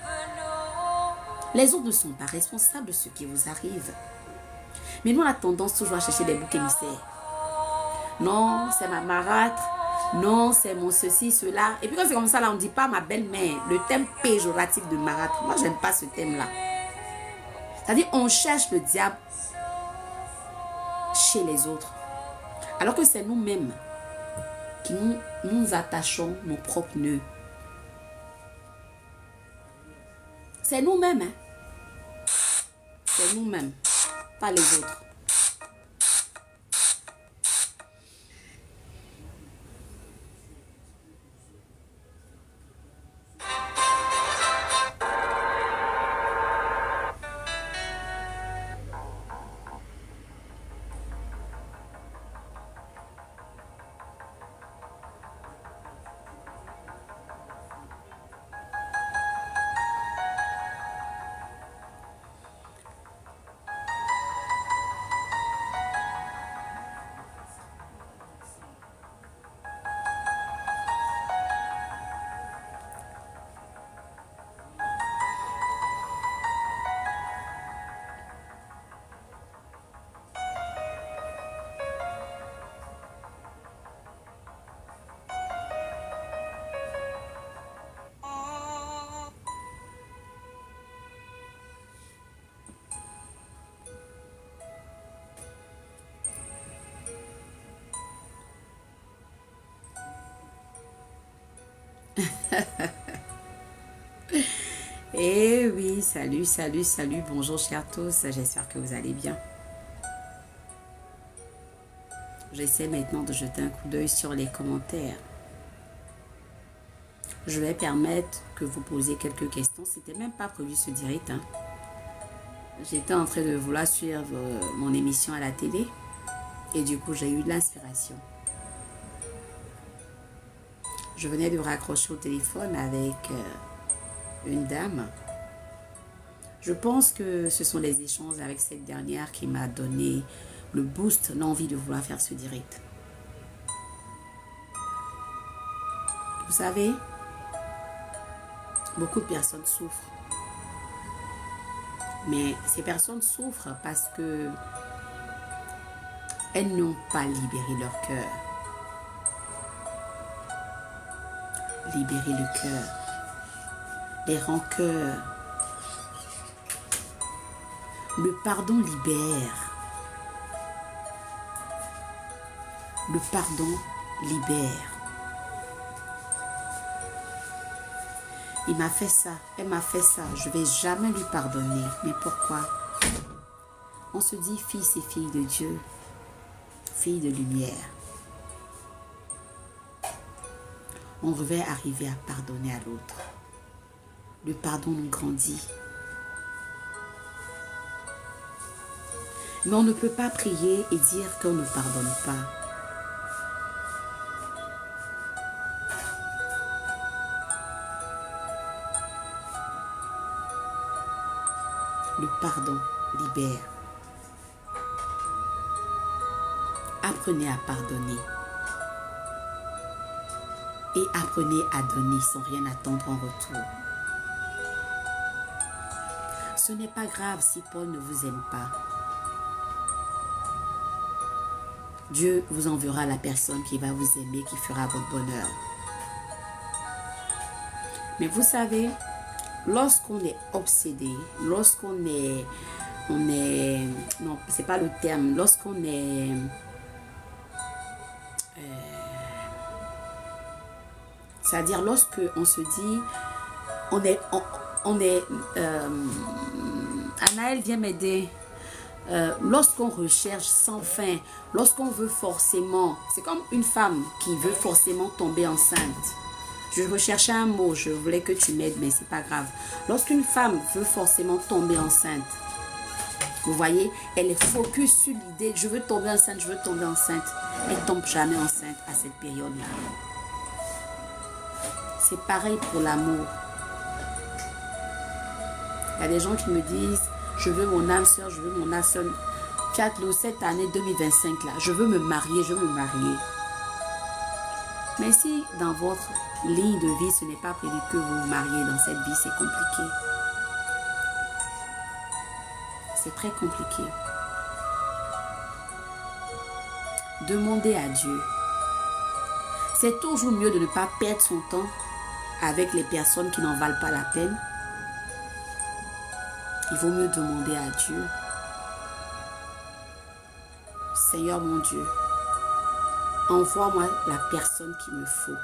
Les autres ne sont pas responsables de ce qui vous arrive. Mais nous, on a tendance toujours à chercher des boucs émissaires. Non, c'est ma marâtre. Non, c'est mon ceci, cela. Et puis quand c'est comme ça, là, on ne dit pas ma belle-mère. Le thème péjoratif de marâtre. Moi, j'aime pas ce thème-là. C'est-à-dire, on cherche le diable chez les autres. Alors que c'est nous-mêmes qui nous attachons nos propres nœuds. C'est nous-mêmes. Hein? C'est nous-mêmes, pas les autres. Eh oui, salut, salut, salut, bonjour chers tous, j'espère que vous allez bien. J'essaie maintenant de jeter un coup d'œil sur les commentaires. Je vais permettre que vous posiez quelques questions, c'était même pas prévu ce direct. Hein. J'étais en train de vouloir suivre mon émission à la télé et du coup j'ai eu de l'inspiration. Je venais de raccrocher au téléphone avec une dame. Je pense que ce sont les échanges avec cette dernière qui m'a donné le boost, l'envie de vouloir faire ce direct. Vous savez, beaucoup de personnes souffrent. Mais ces personnes souffrent parce que elles n'ont pas libéré leur cœur. Libérer le cœur, les rancœurs. Le pardon libère. Le pardon libère. Il m'a fait ça, elle m'a fait ça, je ne vais jamais lui pardonner. Mais pourquoi? On se dit fils et filles de Dieu, filles de lumière. On devait arriver à pardonner à l'autre. Le pardon nous grandit. Mais on ne peut pas prier et dire qu'on ne pardonne pas. Le pardon libère. Apprenez à pardonner. Et apprenez à donner sans rien attendre en retour. Ce n'est pas grave si Paul ne vous aime pas. Dieu vous enverra la personne qui va vous aimer, qui fera votre bonheur. Mais vous savez, lorsqu'on est obsédé, lorsqu'on est, non, c'est pas le terme, lorsqu'on est, c'est-à-dire lorsque on se dit, Anaël, viens m'aider. Lorsqu'on recherche sans fin, lorsqu'on veut forcément, c'est comme une femme qui veut forcément tomber enceinte. Je recherchais un mot, je voulais que tu m'aides, mais c'est pas grave. Lorsqu'une femme veut forcément tomber enceinte, vous voyez, elle est focus sur l'idée, je veux tomber enceinte, je veux tomber enceinte. Elle ne tombe jamais enceinte à cette période-là. C'est pareil pour l'amour. Il y a des gens qui me disent, je veux mon âme sœur, je veux mon âme sœur. Fiat-le, cette année 2025 là, je veux me marier, je veux me marier. Mais si dans votre ligne de vie, ce n'est pas prévu que vous vous mariez dans cette vie, c'est compliqué. C'est très compliqué. Demandez à Dieu. C'est toujours mieux de ne pas perdre son temps avec les personnes qui n'en valent pas la peine. Il vaut mieux demander à Dieu. Seigneur mon Dieu, envoie-moi la personne qu'il me faut.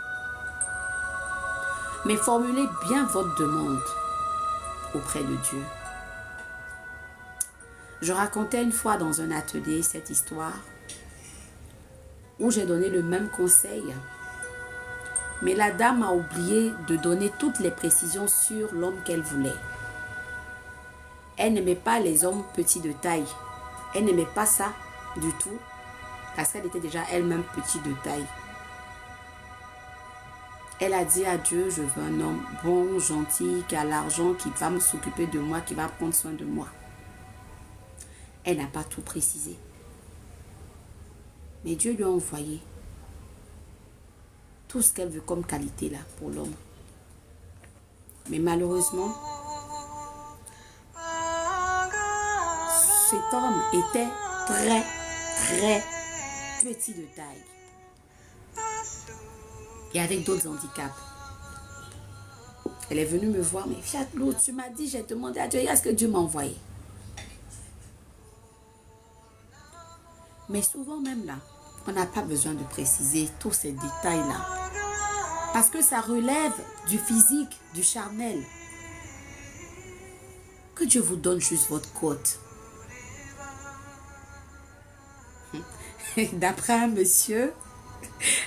Mais formulez bien votre demande auprès de Dieu. Je racontais une fois dans un atelier cette histoire où j'ai donné le même conseil. Mais la dame a oublié de donner toutes les précisions sur l'homme qu'elle voulait. Elle n'aimait pas les hommes petits de taille. Elle n'aimait pas ça du tout parce qu'elle était déjà elle-même petite de taille. Elle a dit à Dieu, je veux un homme bon, gentil, qui a l'argent, qui va s'occuper de moi, qui va prendre soin de moi. Elle n'a pas tout précisé. Mais Dieu lui a envoyé tout ce qu'elle veut comme qualité là pour l'homme. Mais malheureusement, cet homme était très, très petit de taille. Et avec d'autres handicaps. Elle est venue me voir, mais Fiat l'autre, tu m'as dit, j'ai demandé à Dieu, est-ce que Dieu m'a envoyé? Mais souvent même là, on n'a pas besoin de préciser tous ces détails-là. Parce que ça relève du physique, du charnel. Que Dieu vous donne juste votre côte. D'après un monsieur,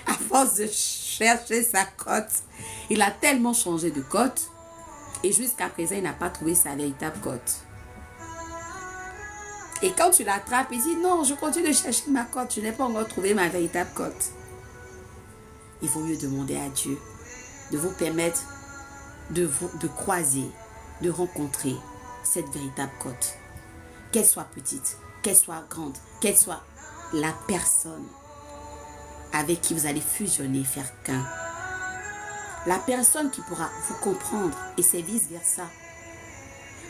à force de chercher sa cote, il a tellement changé de cote et jusqu'à présent, il n'a pas trouvé sa véritable cote. Et quand tu l'attrapes, il dit non, je continue de chercher ma cote, je n'ai pas encore trouvé ma véritable cote. Il vaut mieux demander à Dieu de vous permettre de croiser, de rencontrer cette véritable cote. Qu'elle soit petite, qu'elle soit grande, qu'elle soit la personne avec qui vous allez fusionner, faire qu'un. La personne qui pourra vous comprendre et c'est vice-versa.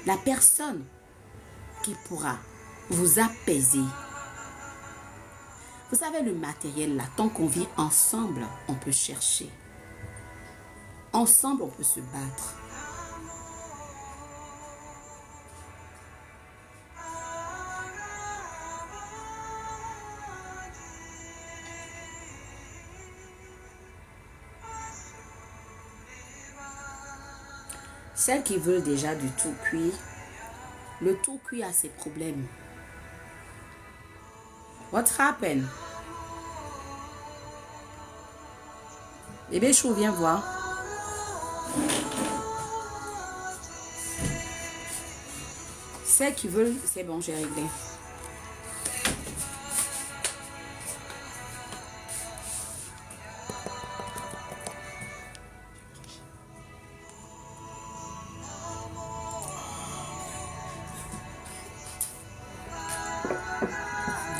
La personne qui pourra vous apaiser. Vous savez, le matériel là, tant qu'on vit ensemble, on peut chercher. Ensemble, on peut se battre. Celles qui veulent déjà du tout cuit, le tout cuit a ses problèmes. What happened? Bébé chou, viens voir. Celles qui veulent, c'est bon, j'ai réglé.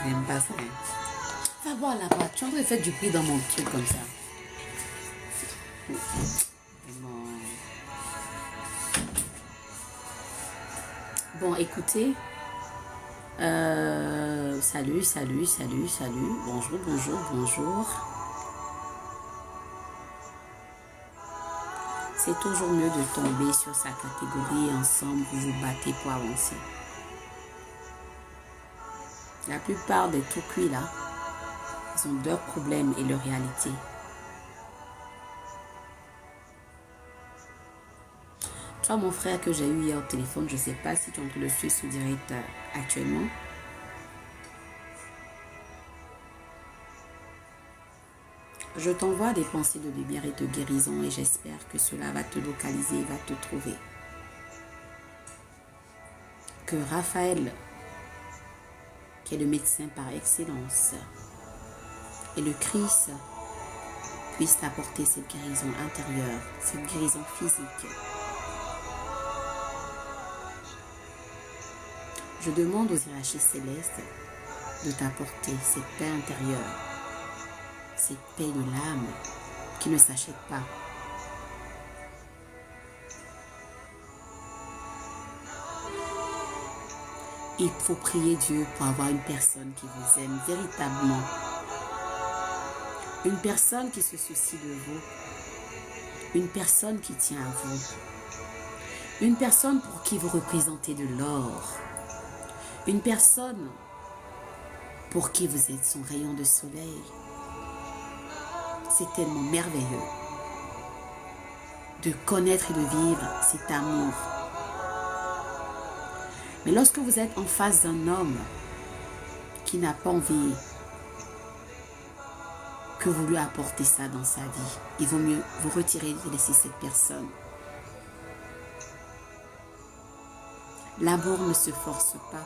J'aime pas ça. Va voir là-bas. Tu es en train de faire du bruit dans mon truc comme ça. Bon, écoutez. Salut. Bonjour, bonjour. C'est toujours mieux de tomber sur sa catégorie et ensemble vous vous battez pour avancer. La plupart des tout cuits là, ils ont leurs problèmes et leur réalité. Toi, mon frère que j'ai eu hier au téléphone, je ne sais pas si tu es en train de le suivre sous direct actuellement. Je t'envoie des pensées de lumière et de guérison et j'espère que cela va te localiser, va te trouver. Que Raphaël, qui est le médecin par excellence, et le Christ puissent t'apporter cette guérison intérieure, cette guérison physique. Je demande aux hiérarchies célestes de t'apporter cette paix intérieure, cette paix de l'âme qui ne s'achète pas. Il faut prier Dieu pour avoir une personne qui vous aime véritablement. Une personne qui se soucie de vous. Une personne qui tient à vous. Une personne pour qui vous représentez de l'or. Une personne pour qui vous êtes son rayon de soleil. C'est tellement merveilleux de connaître et de vivre cet amour. Mais lorsque vous êtes en face d'un homme qui n'a pas envie que vous lui apportez ça dans sa vie, il vaut mieux vous retirer et laisser cette personne. L'amour ne se force pas.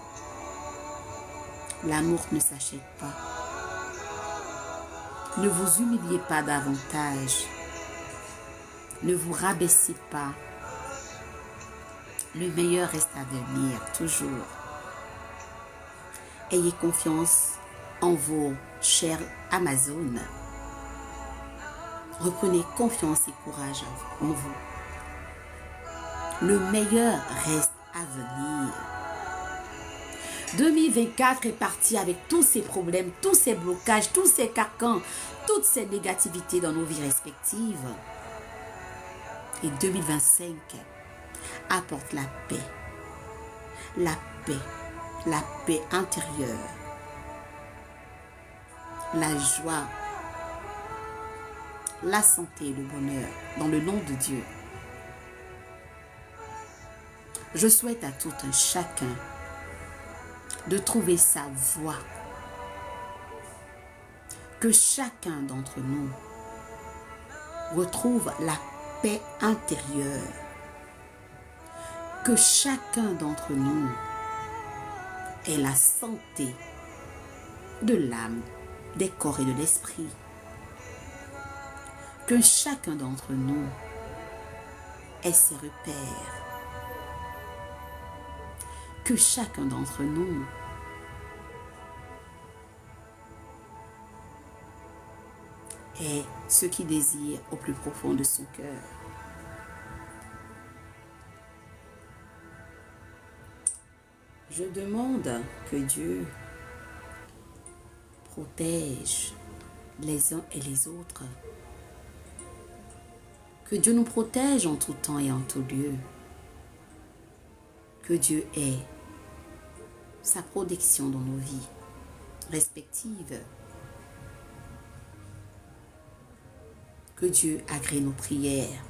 L'amour ne s'achète pas. Ne vous humiliez pas davantage. Ne vous rabaissez pas. Le meilleur reste à venir, toujours. Ayez confiance en vos chers Amazones. Reprenez confiance et courage en vous. Le meilleur reste à venir. 2024 est parti avec tous ces problèmes, tous ces blocages, tous ces carcans, toutes ces négativités dans nos vies respectives. Et 2025 apporte la paix intérieure, la joie, la santé et le bonheur dans le nom de Dieu. Je souhaite à tout un chacun de trouver sa voie. Que chacun d'entre nous retrouve la paix intérieure. Que chacun d'entre nous ait la santé de l'âme, des corps et de l'esprit. Que chacun d'entre nous ait ses repères. Que chacun d'entre nous ait ce qu'il désire au plus profond de son cœur. Je demande que Dieu protège les uns et les autres. Que Dieu nous protège en tout temps et en tout lieu. Que Dieu ait sa protection dans nos vies respectives. Que Dieu agrée nos prières.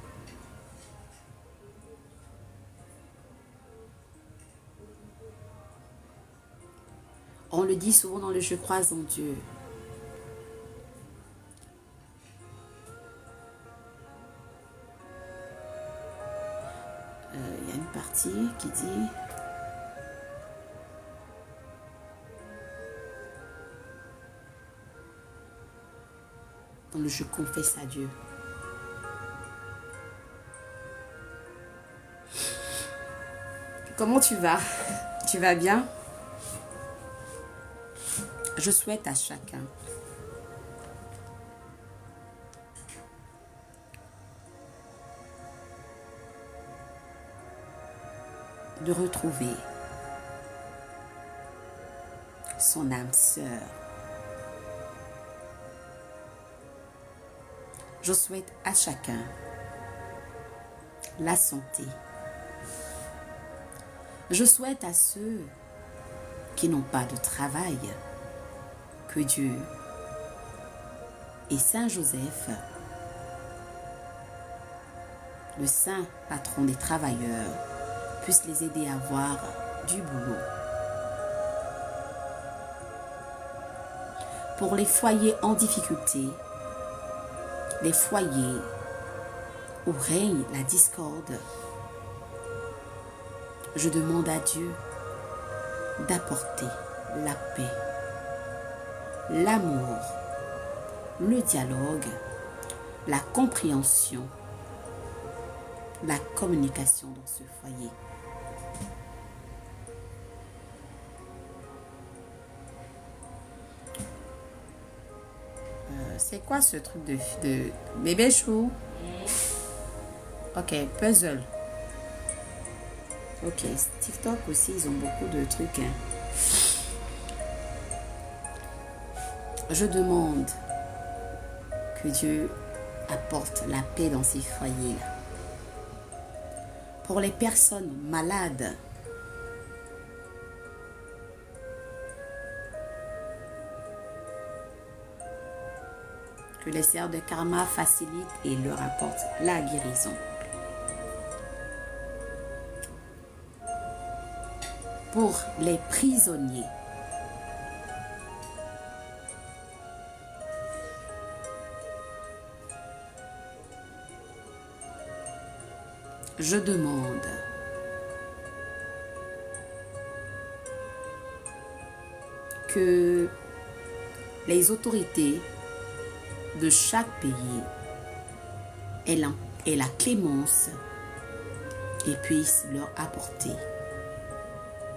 On le dit souvent dans le Je crois en Dieu. Il y a une partie qui dit dans le Je confesse à Dieu. Comment tu vas? Tu vas bien? Je souhaite à chacun de retrouver son âme sœur. Je souhaite à chacun la santé. Je souhaite à ceux qui n'ont pas de travail que Dieu et Saint Joseph, le saint patron des travailleurs, puissent les aider à avoir du boulot. Pour les foyers en difficulté, les foyers où règne la discorde, je demande à Dieu d'apporter la paix, l'amour, le dialogue, la compréhension, la communication dans ce foyer. C'est quoi ce truc de bébé chou? Ok, puzzle. Ok, TikTok aussi, ils ont beaucoup de trucs. Je demande que Dieu apporte la paix dans ces foyers-là. Pour les personnes malades, que les sœurs de karma facilitent et leur apportent la guérison. Pour les prisonniers, je demande que les autorités de chaque pays aient la clémence et puissent leur apporter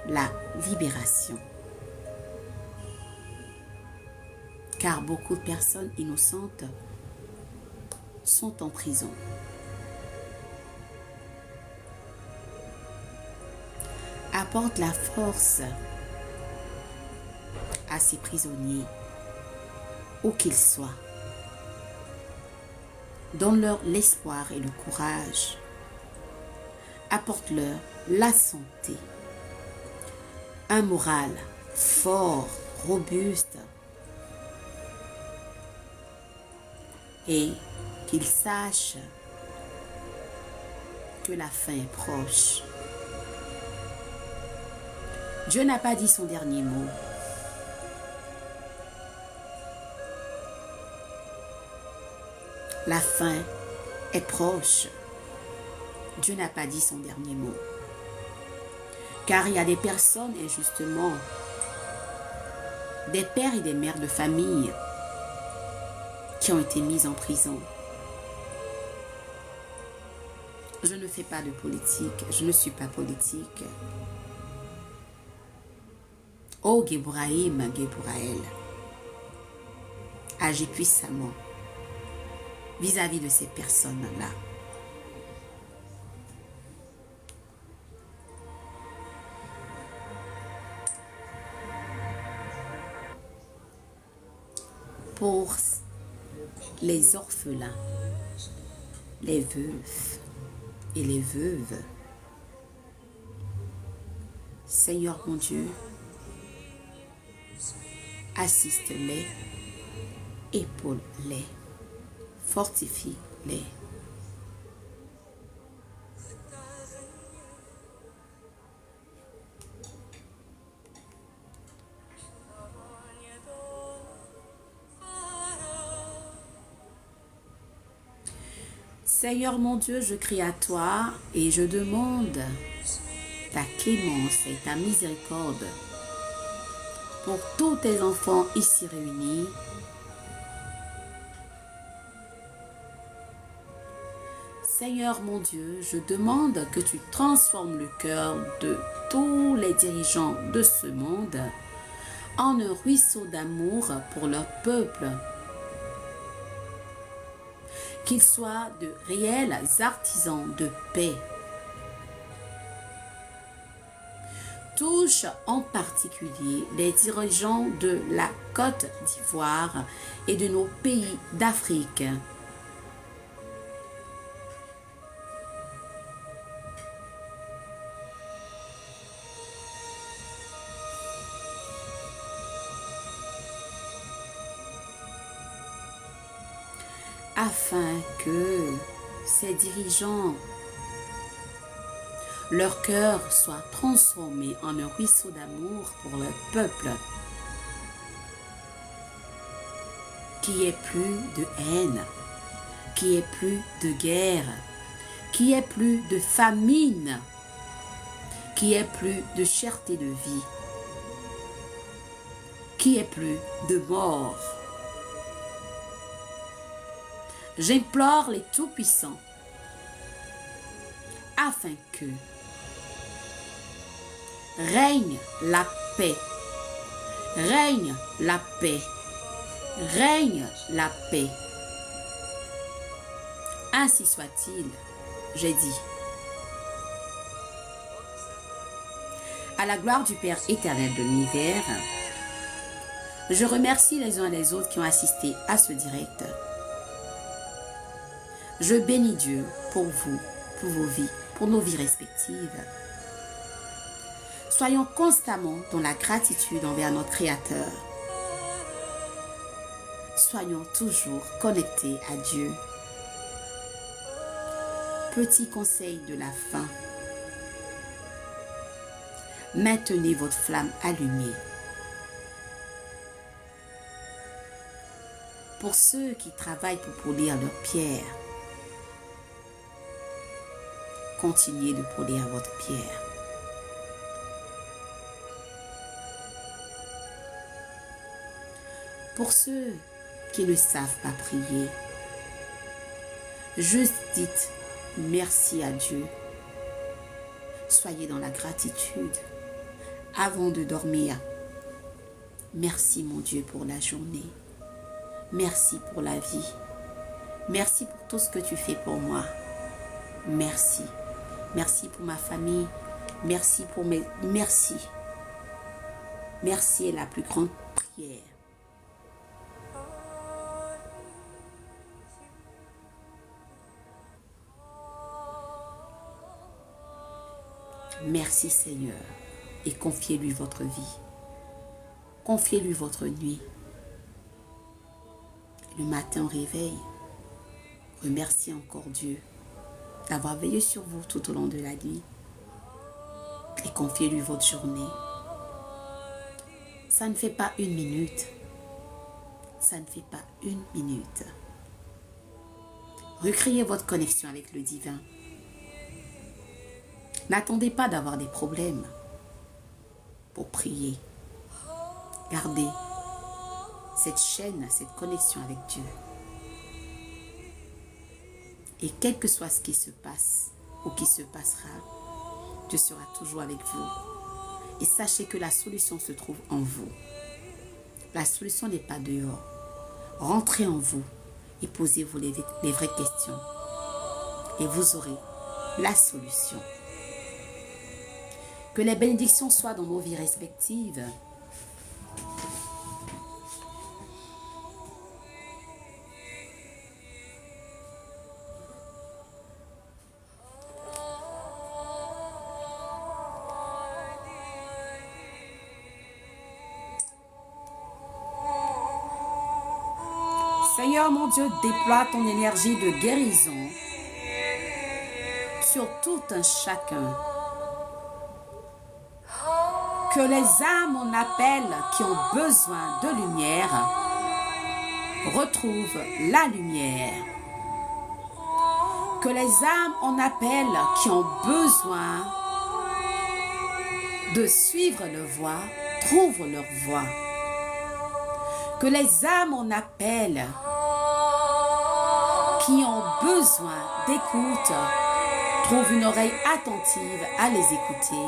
la libération. Car beaucoup de personnes innocentes sont en prison. Apporte la force à ces prisonniers, où qu'ils soient. Donne-leur l'espoir et le courage. Apporte-leur la santé, un moral fort, robuste, et qu'ils sachent que la fin est proche. Dieu n'a pas dit son dernier mot. La fin est proche. Dieu n'a pas dit son dernier mot. Car il y a des personnes, injustement, des pères et des mères de famille qui ont été mis en prison. Je ne fais pas de politique, je ne suis pas politique. Oh Gébouraïm, Gébouraël, agis puissamment vis-à-vis de ces personnes-là. Pour les orphelins, les veufs et les veuves, Seigneur mon Dieu, assiste-les, épaule-les, fortifie-les. Seigneur mon Dieu, je crie à toi et je demande ta clémence et ta miséricorde pour tous tes enfants ici réunis. Seigneur mon Dieu, je demande que tu transformes le cœur de tous les dirigeants de ce monde en un ruisseau d'amour pour leur peuple. Qu'ils soient de réels artisans de paix. Touche en particulier les dirigeants de la Côte d'Ivoire et de nos pays d'Afrique. Afin que ces dirigeants, leur cœur soit transformé en un ruisseau d'amour pour le peuple, qu'il n'y ait plus de haine, qu'il n'y ait plus de guerre, qu'il n'y ait plus de famine, qu'il n'y ait plus de cherté de vie, qu'il n'y ait plus de mort. J'implore les Tout-Puissants afin que règne la paix, règne la paix, règne la paix. Ainsi soit-il, j'ai dit. À la gloire du Père éternel de l'univers, je remercie les uns et les autres qui ont assisté à ce direct. Je bénis Dieu pour vous, pour vos vies, pour nos vies respectives. Soyons constamment dans la gratitude envers notre Créateur. Soyons toujours connectés à Dieu. Petit conseil de la fin. Maintenez votre flamme allumée. Pour ceux qui travaillent pour polir leurs pierres, continuez de polir votre pierre. Pour ceux qui ne savent pas prier, juste dites merci à Dieu. Soyez dans la gratitude avant de dormir. Merci mon Dieu pour la journée. Merci pour la vie. Merci pour tout ce que tu fais pour moi. Merci. Merci pour ma famille. Merci pour mes... Merci. Merci est la plus grande prière. Merci Seigneur et confiez-lui votre vie. Confiez-lui votre nuit. Le matin au réveil, remerciez encore Dieu d'avoir veillé sur vous tout au long de la nuit et confiez-lui votre journée. Ça ne fait pas une minute. Ça ne fait pas une minute. Recréez votre connexion avec le divin. N'attendez pas d'avoir des problèmes pour prier. Gardez cette chaîne, cette connexion avec Dieu. Et quel que soit ce qui se passe ou qui se passera, Dieu sera toujours avec vous. Et sachez que la solution se trouve en vous. La solution n'est pas dehors. Rentrez en vous et posez-vous les vraies questions. Et vous aurez la solution. Que les bénédictions soient dans nos vies respectives. Seigneur mon Dieu, déploie ton énergie de guérison sur tout un chacun. Que les âmes en appel qui ont besoin de lumière retrouvent la lumière. Que les âmes en appel qui ont besoin de suivre leur voie trouvent leur voie. Que les âmes en appel qui ont besoin d'écoute trouvent une oreille attentive à les écouter.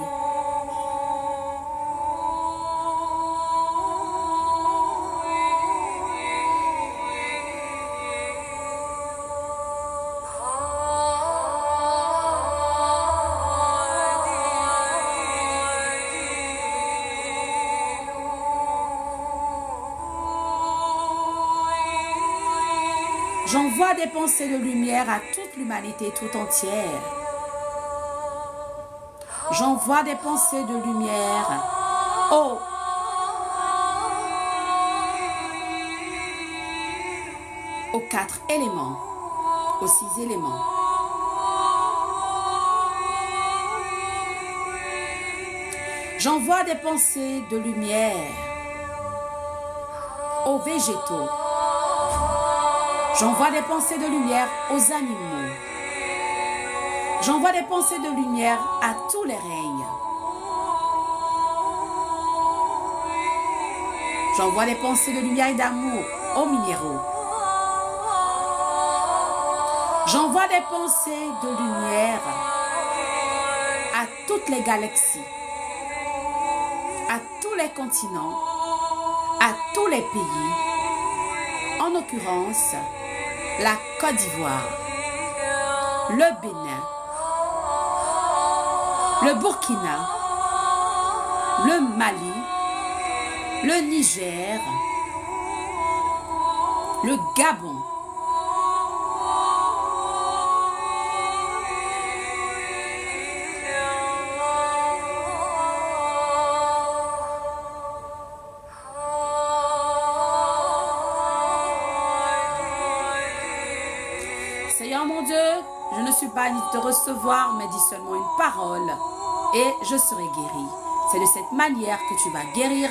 J'envoie des pensées de lumière à toute l'humanité tout entière. J'envoie des pensées de lumière aux 4 éléments, aux 6 éléments. J'envoie des pensées de lumière aux végétaux. J'envoie des pensées de lumière aux animaux. J'envoie des pensées de lumière à tous les règnes. J'envoie des pensées de lumière et d'amour aux minéraux. J'envoie des pensées de lumière à toutes les galaxies, à tous les continents, à tous les pays, en l'occurrence la Côte d'Ivoire, le Bénin, le Burkina, le Mali, le Niger, le Gabon, Seigneur mon Dieu, je ne suis pas ni de te recevoir, mais dis seulement une parole et je serai guéri. C'est de cette manière que tu vas guérir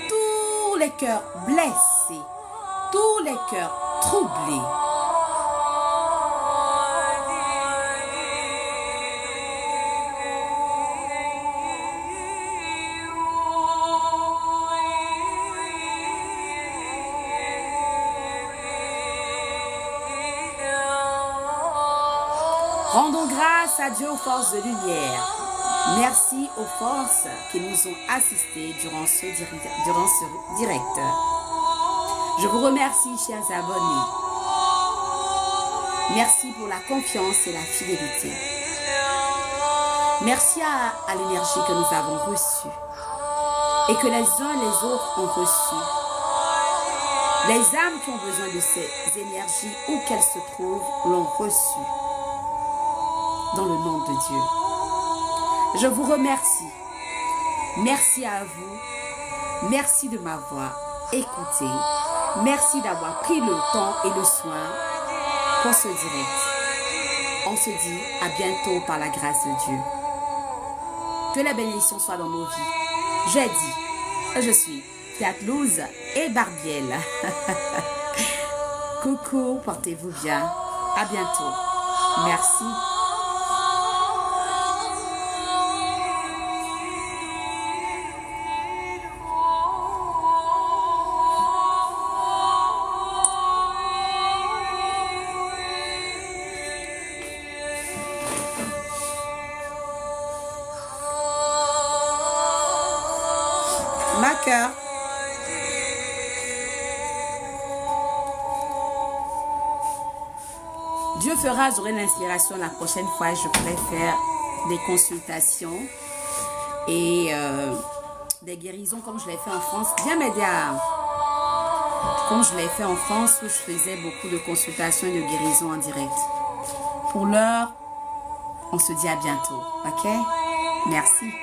tous les cœurs blessés, tous les cœurs troublés. Rendons grâce à Dieu aux forces de lumière. Merci aux forces qui nous ont assistés durant ce direct. Je vous remercie, chers abonnés. Merci pour la confiance et la fidélité. Merci à l'énergie que nous avons reçue et que les uns les autres ont reçue. Les âmes qui ont besoin de ces énergies, où qu'elles se trouvent, l'ont reçue. Dans le nom de Dieu. Je vous remercie. Merci à vous. Merci de m'avoir écouté. Merci d'avoir pris le temps et le soin pour ce direct. On se dit à bientôt par la grâce de Dieu. Que la bénédiction soit dans nos vies. J'ai dit, je suis Fiatlouz et Barbielle. Coucou, portez-vous bien. À bientôt. Merci. Ma cœur. Dieu fera, j'aurai l'inspiration la prochaine fois. Je pourrai faire des consultations et des guérisons comme je l'ai fait en France. Viens m'aider comme je l'ai fait en France où je faisais beaucoup de consultations et de guérisons en direct. Pour l'heure, on se dit à bientôt. Ok? Merci.